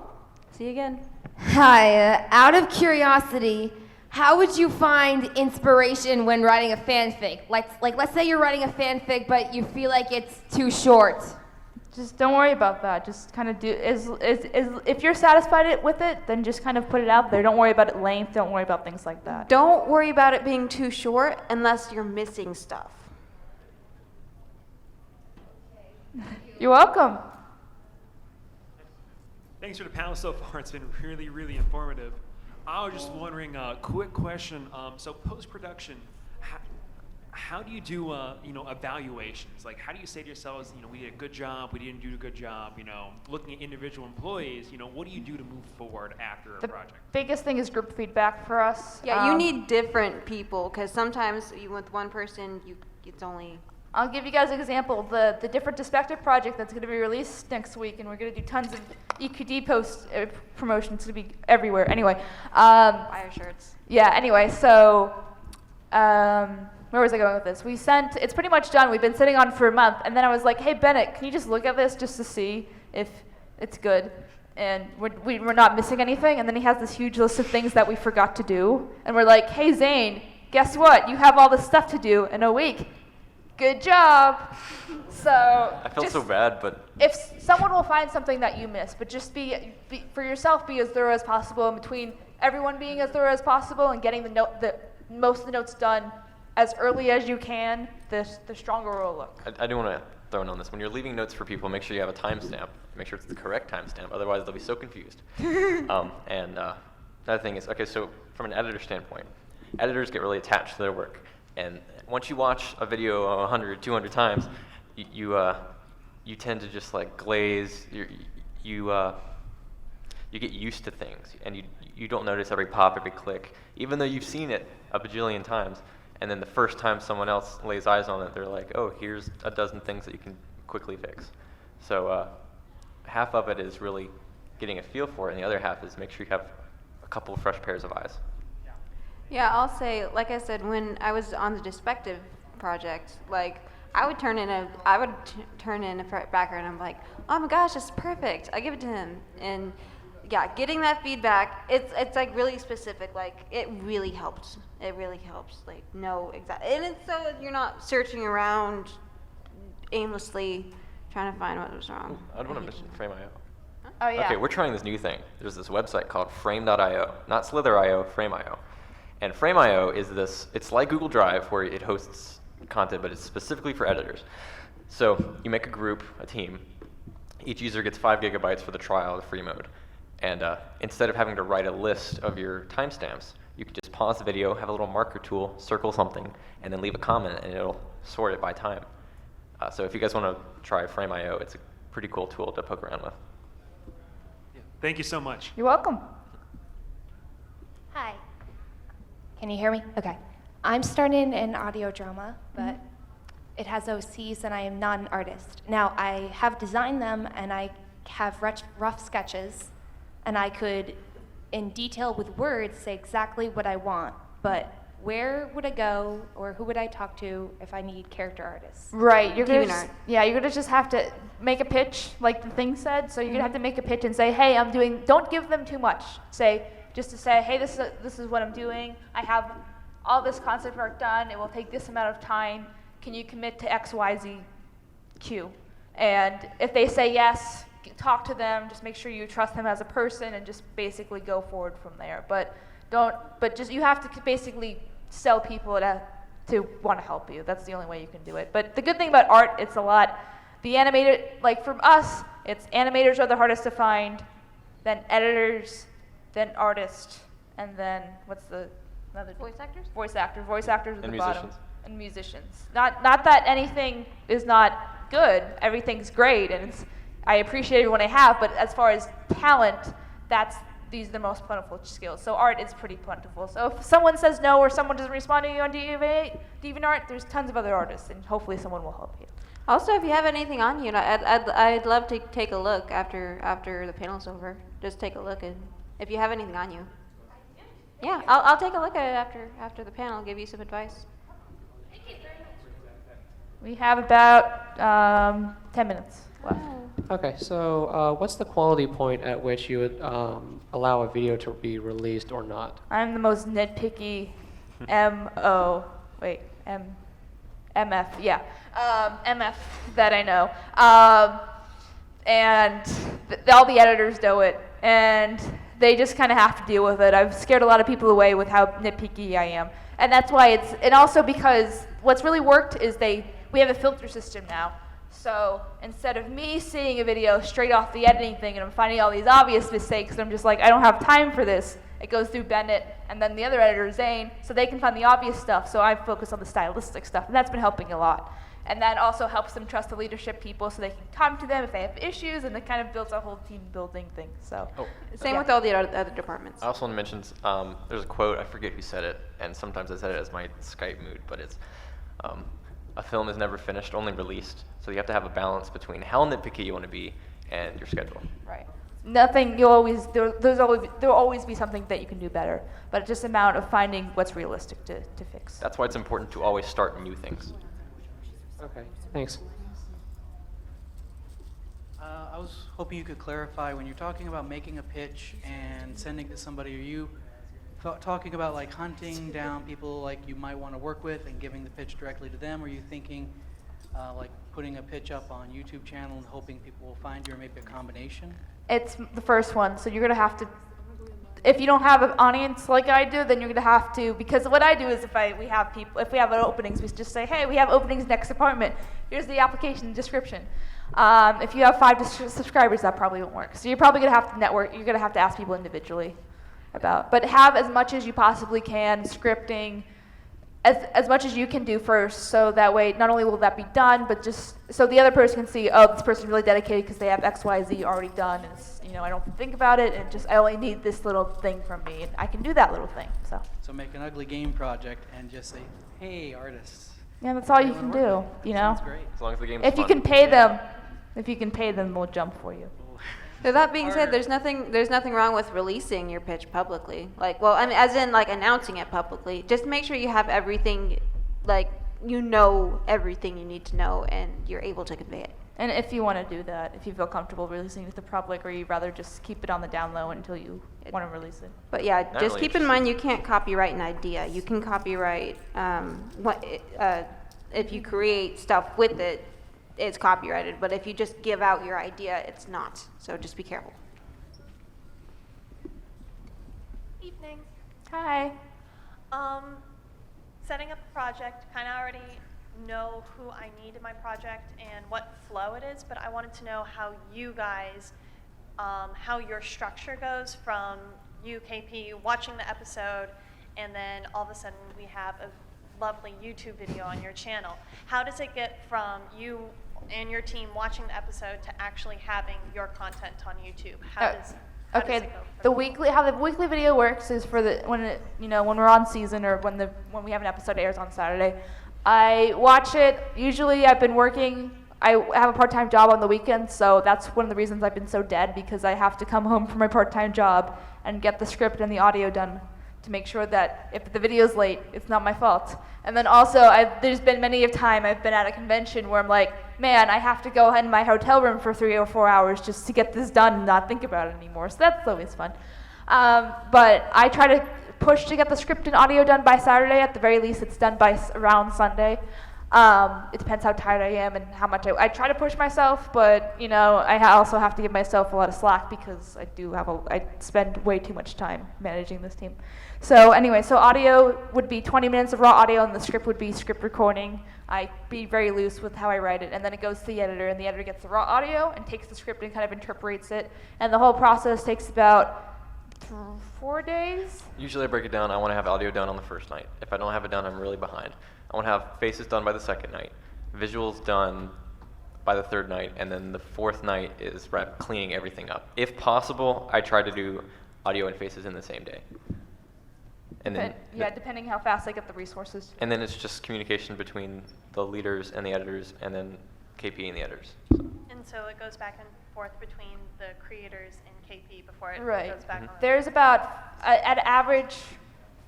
See you again. Hi, out of curiosity, How would you find inspiration when writing a fanfic? Let's say you're writing a fanfic, but you feel like it's too short. Just don't worry about that. Just kind of do, if you're satisfied with it, then just kind of put it out there. Don't worry about it length. Don't worry about things like that. Don't worry about it being too short unless you're missing stuff. You're welcome. Thanks for the panel so far. It's been really, really informative. I was just wondering, quick question. So post-production, how do you do, evaluations? Like, how do you say to yourselves, we did a good job, we didn't do a good job, looking at individual employees, what do you do to move forward after a project? Biggest thing is group feedback for us. Yeah, you need different people, because sometimes with one person, it's only... I'll give you guys an example. The Different Perspective project that's going to be released next week, and we're going to do tons of EQD post promotions to be everywhere. Anyway. Buy our shirts. Yeah, anyway, so where was I going with this? It's pretty much done. We've been sitting on for a month, and then I was like, hey, Bennett, can you just look at this just to see if it's good? And we're not missing anything, and then he has this huge list of things that we forgot to do, and we're like, hey, Zane, guess what? You have all this stuff to do in a week. Good job. So I felt so bad, but if someone will find something that you miss, but just be for yourself, be as thorough as possible. In between everyone being as thorough as possible and getting the most of the notes done as early as you can, the stronger it will look. I do want to throw in on this. When you're leaving notes for people, make sure you have a timestamp. Make sure it's the correct timestamp. Otherwise, they'll be so confused. Another thing is, okay, so from an editor standpoint, editors get really attached to their work. And once you watch a video 100, 200 times, you tend to just like glaze. You get used to things, and you don't notice every pop, every click, even though you've seen it a bajillion times. And then the first time someone else lays eyes on it, they're like, "Oh, here's a dozen things that you can quickly fix." So half of it is really getting a feel for it, and the other half is make sure you have a couple of fresh pairs of eyes. Yeah, I'll say, like I said, when I was on the Perspective project, like I would turn in a backer, and I'm like, oh my gosh, that's perfect. I give it to him, and yeah, getting that feedback, it's like really specific. Like it really helps. It really helps. Like know exactly, and it's so you're not searching around aimlessly trying to find what was wrong. I'd want to mention Frame.io. Oh yeah. Okay, we're trying this new thing. There's this website called Frame.io, not Slither.io, Frame.io. And Frame.io is this, it's like Google Drive where it hosts content, but it's specifically for editors. So you make a group, a team. Each user gets 5 gigabytes for the trial, the free mode. And instead of having to write a list of your timestamps, you can just pause the video, have a little marker tool, circle something, and then leave a comment, and it'll sort it by time. So if you guys want to try Frame.io, it's a pretty cool tool to poke around with. Thank you so much. You're welcome. Hi. Can you hear me? Okay. I'm starting an audio drama, but it has OCs and I am not an artist. Now, I have designed them and I have rough sketches, and I could, in detail with words, say exactly what I want, but where would I go or who would I talk to if I need character artists? Right. You're gonna you're gonna just have to make a pitch, like the thing said. So you're gonna have to make a pitch and say, hey, don't give them too much. Just to say, hey, this is what I'm doing. I have all this concept work done. It will take this amount of time. Can you commit to X, Y, Z, Q? And if they say yes, talk to them. Just make sure you trust them as a person, and just basically go forward from there. But you have to basically sell people to want to help you. That's the only way you can do it. But the good thing about art, it's a lot. The animator, like from us, it's animators are the hardest to find, then editors, then artists, and then what's the another? Voice actors? Voice actors at And the bottom. musicians. And musicians. Not that anything is not good. Everything's great, and I appreciate everyone I have. But as far as talent, these are the most plentiful skills. So art is pretty plentiful. So if someone says no or someone doesn't respond to you on DeviantArt, there's tons of other artists, and hopefully someone will help you. Also, if you have anything on you, I'd love to take a look after the panel's over. Just take a look, and if you have anything on you. Yeah, I'll take a look at it after the panel, give you some advice. We have about 10 minutes left. Oh. Okay, so what's the quality point at which you would allow a video to be released or not? I'm the most nitpicky MF, yeah, MF that I know. And all the editors know it, and they just kind of have to deal with it. I've scared a lot of people away with how nitpicky I am. And that's why and also because what's really worked is we have a filter system now. So instead of me seeing a video straight off the editing thing and I'm finding all these obvious mistakes, and I'm just like, I don't have time for this, it goes through Bennett and then the other editor, Zane, so they can find the obvious stuff. So I focus on the stylistic stuff, and that's been helping a lot. And that also helps them trust the leadership people so they can come to them if they have issues, and it kind of builds a whole team building thing. So Same with all the other departments. I also want to mention, there's a quote, I forget who said it, and sometimes I said it as my Skype mood, but it's, a film is never finished, only released. So you have to have a balance between how nitpicky you want to be and your schedule. Right. Nothing, there'll always be something that you can do better, but it's just a matter of finding what's realistic to fix. That's why it's important to always start new things. Okay, thanks. I was hoping you could clarify, when you're talking about making a pitch and sending to somebody, are you talking about like hunting down people like you might want to work with and giving the pitch directly to them? Or are you thinking like putting a pitch up on YouTube channel and hoping people will find you, or maybe a combination? It's the first one, so you're gonna have to, if you don't have an audience like I do, then you're gonna have to, because what I do is if we have openings, we just say, hey, we have openings next department, here's the application description. If you have 5 subscribers, that probably won't work. So you're probably gonna have to network, you're gonna have to ask people individually but have as much as you possibly can, scripting, as much as you can do first, so that way not only will that be done, but just so the other person can see, oh, this person's really dedicated because they have X, Y, Z already done, and it's, I don't think about it, and I only need this little thing from me, and I can do that little thing. So make an ugly game project and just say, hey, artists. Yeah, that's all you can do. Sounds great. As long as the game's if fun. you can pay them, they'll jump for you. So that being said, there's nothing wrong with releasing your pitch publicly. Like, well, I mean, as in like announcing it publicly. Just make sure you have everything, like everything you need to know, and you're able to convey it. And if you want to do that, if you feel comfortable releasing it to the public, or you'd rather just keep it on the down low until you want to release it. But yeah, just keep in mind you can't copyright an idea. You can copyright if you create stuff with it. It's copyrighted, but if you just give out your idea, it's not. So just be careful. Evening. Hi. Setting up a project, kind of already know who I need in my project and what flow it is, but I wanted to know how you guys, how your structure goes from you, KP, watching the episode, and then all of a sudden we have a lovely YouTube video on your channel. How does it get from you and your team watching the episode to actually having your content on YouTube? How does it go? How the weekly video works is for when we're on season, or when we have an episode airs on Saturday. I watch it. Usually I've been working. I have a part-time job on the weekends, so that's one of the reasons I've been so dead, because I have to come home from my part-time job and get the script and the audio done to make sure that if the video's late, it's not my fault. And then also, there's been many a time I've been at a convention where I'm like, man, I have to go in my hotel room for 3 or 4 hours just to get this done and not think about it anymore. So that's always fun. But I try to push to get the script and audio done by Saturday. At the very least, it's done by around Sunday. It depends how tired I am and how much I try to push myself, but I also have to give myself a lot of slack because I spend way too much time managing this team. So anyway, audio would be 20 minutes of raw audio, and the script would be script recording. I be very loose with how I write it, and then it goes to the editor, and the editor gets the raw audio and takes the script and kind of interprets it, and the whole process takes about 4 days. Usually I break it down. I want to have audio done on the first night. If I don't have it done, I'm really behind. I want to have faces done by the second night, visuals done by the third night, and then the fourth night is cleaning everything up. If possible, I try to do audio and faces in the same day. And then, depending how fast I get the resources. And then it's just communication between the leaders and the editors, and then KP and the editors. And so it goes back and forth between the creators and KP before it goes back on. There's about, at average,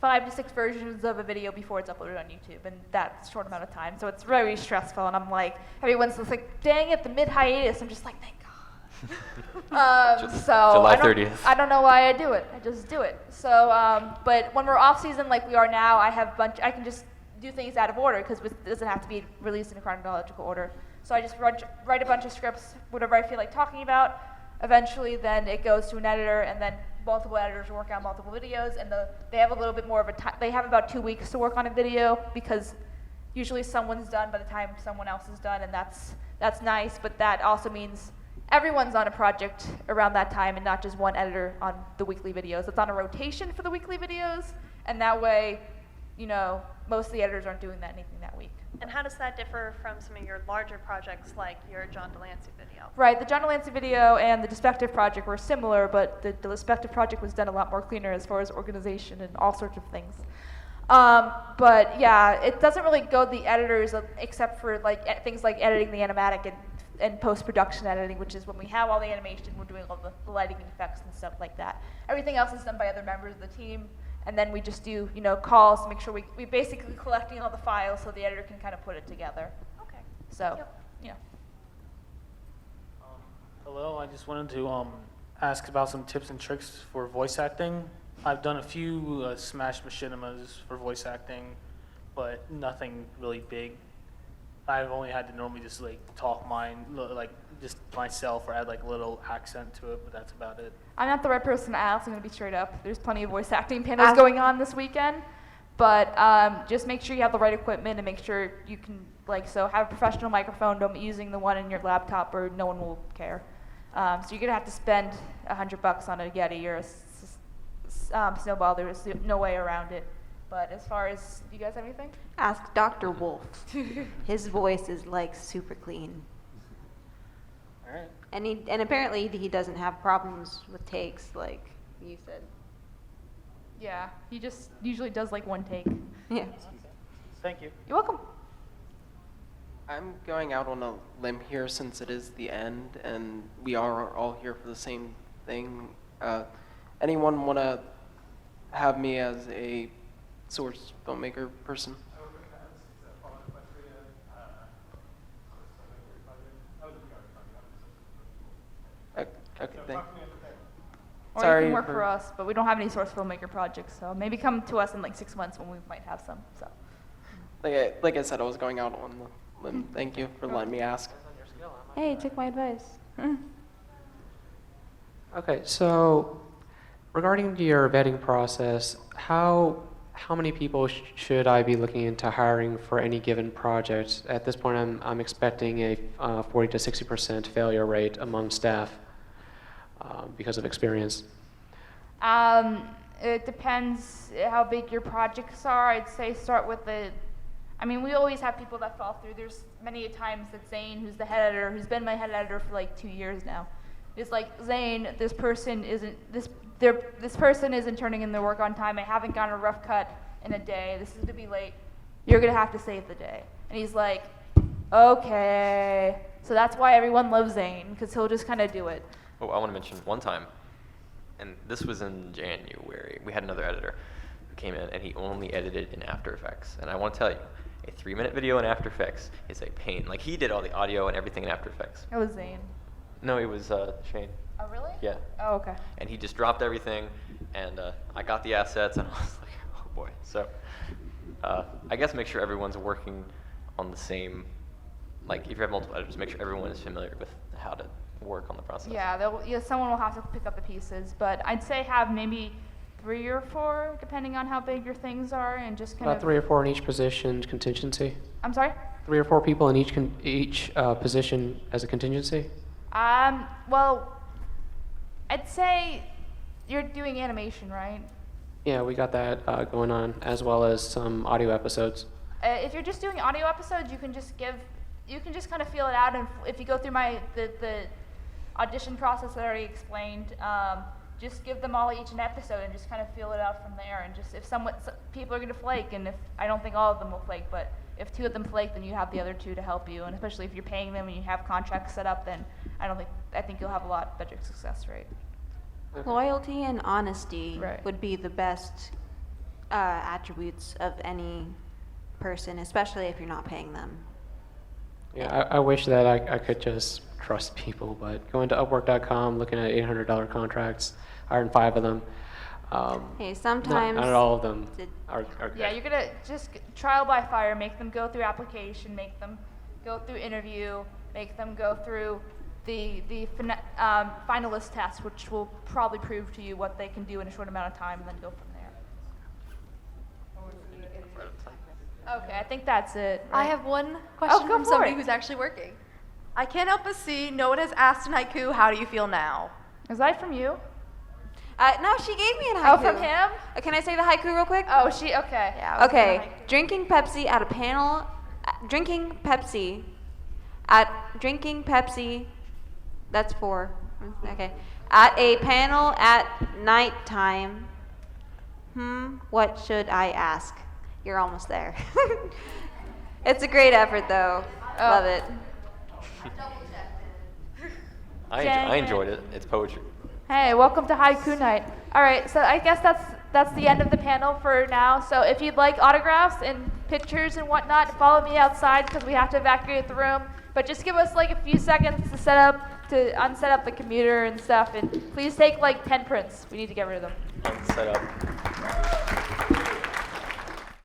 5 to 6 versions of a video before it's uploaded on YouTube, and that's a short amount of time. So it's very stressful, and I'm like, everyone's just like, dang it, the mid-hiatus. I'm just like, thank God. So July I don't, 30th. I don't know why I do it. I just do it. So, but when we're off season like we are now, I can just do things out of order because it doesn't have to be released in a chronological order. So I just write a bunch of scripts, whatever I feel like talking about. Eventually, then it goes to an editor, and then multiple editors work on multiple videos, and they have a little bit more of a time. They have about 2 weeks to work on a video because usually someone's done by the time someone else is done, and that's nice. But that also means everyone's on a project around that time, and not just one editor on the weekly videos. It's on a rotation for the weekly videos, and that way, most of the editors aren't doing anything that week. And how does that differ from some of your larger projects like your John Delancey video? Right, the John Delancey video and the Despective project were similar, but the Despective project was done a lot more cleaner as far as organization and all sorts of things. But yeah, it doesn't really go to the editors except for things like editing the animatic and post-production editing, which is when we have all the animation, we're doing all the lighting and effects and stuff like that. Everything else is done by other members of the team. And then we just do, calls to make sure we basically collecting all the files so the editor can kind of put it together. Okay. So, Hello, I just wanted to ask about some tips and tricks for voice acting. I've done a few Smash Machinimas for voice acting, but nothing really big. I've only had to normally just talk just myself or add a little accent to it, but that's about it. I'm not the right person to ask, I'm going to be straight up. There's plenty of voice acting panels going on this weekend, but just make sure you have the right equipment and make sure you can, have a professional microphone. Don't be using the one in your laptop or no one will care. So you're going to have to spend $100 on a Yeti or a Snowball. There's no way around it. But as far as, do you guys have anything? Ask Dr. Wolf. His voice is super clean. All right. And apparently he doesn't have problems with takes like you said. Yeah, he just usually does one take. Yeah. Thank you. You're welcome. I'm going out on a limb here since it is the end and we are all here for the same thing. Anyone want to have me as a source filmmaker person? Okay, thanks. Or you can work for us, but we don't have any source filmmaker projects, so maybe come to us in 6 months when we might have some. So. Like I said, I was going out on the limb. Thank you for letting me ask. Hey, take my advice. Okay, so regarding your vetting process, how many people should I be looking into hiring for any given project? At this point, I'm expecting a 40 to 60% failure rate among staff because of experience. It depends how big your projects are. I'd say start with we always have people that fall through. There's many times that Zane, who's the head editor, who's been my head editor for 2 years now, is Zane, this person isn't turning in their work on time. I haven't gotten a rough cut in a day. This is going to be late. You're going to have to save the day. And he's like, okay. So that's why everyone loves Zane, because he'll just kind of do it. Oh, I want to mention one time, and this was in January, we had another editor who came in and he only edited in After Effects. And I want to tell you, a 3-minute video in After Effects is a pain. He did all the audio and everything in After Effects. It was Zane. No, it was Shane. Oh, really? Yeah. Oh, okay. And he just dropped everything, and I got the assets, and I was like, oh boy. So I guess make sure everyone's working on the same, if you have multiple editors, make sure everyone is familiar with how to work on the process. Yeah, someone will have to pick up the pieces, but I'd say have maybe 3 or 4, depending on how big your things are, and just kind of... About 3 or 4 in each position contingency? I'm sorry? 3 or 4 people in each position as a contingency? Well, I'd say you're doing animation, right? Yeah, we got that going on, as well as some audio episodes. If you're just doing audio episodes, you can just kind of feel it out, and if you go through the audition process that I already explained, just give them all each an episode and just kind of feel it out from there. And just if people are going to flake, and I don't think all of them will flake, but if 2 of them flake, then you have the other 2 to help you. And especially if you're paying them and you have contracts set up, then I think you'll have a lot better success rate. Loyalty and honesty would be the best attributes of any person, especially if you're not paying them. Yeah, I wish that I could just trust people, but going to Upwork.com, looking at $800 contracts, hiring 5 of them. Hey, sometimes not all of them are good. Yeah, you're gonna just trial by fire, make them go through application, make them go through interview, make them go through the finalist test, which will probably prove to you what they can do in a short amount of time, and then go from there. Okay, I think that's it. I right? have one question go from for somebody it. who's actually working. I can't help but see no one has asked in haiku, how do you feel now? Is that from you? No, she gave me a haiku. Oh, from him? Can I say the haiku real quick? Oh, okay. Yeah. I was Okay, gonna haiku. drinking Pepsi at a panel, drinking Pepsi, that's 4, okay, at a panel at nighttime, what should I ask? You're almost there. It's a great effort though, love it. I enjoyed it. It's poetry. Hey, welcome to Haiku Night. All right, so I guess that's the end of the panel for now. So if you'd like autographs and pictures and whatnot, follow me outside because we have to evacuate the room. But just give us like a few seconds to unset up the computer and stuff, and please take like 10 prints. We need to get rid of them. Unset up.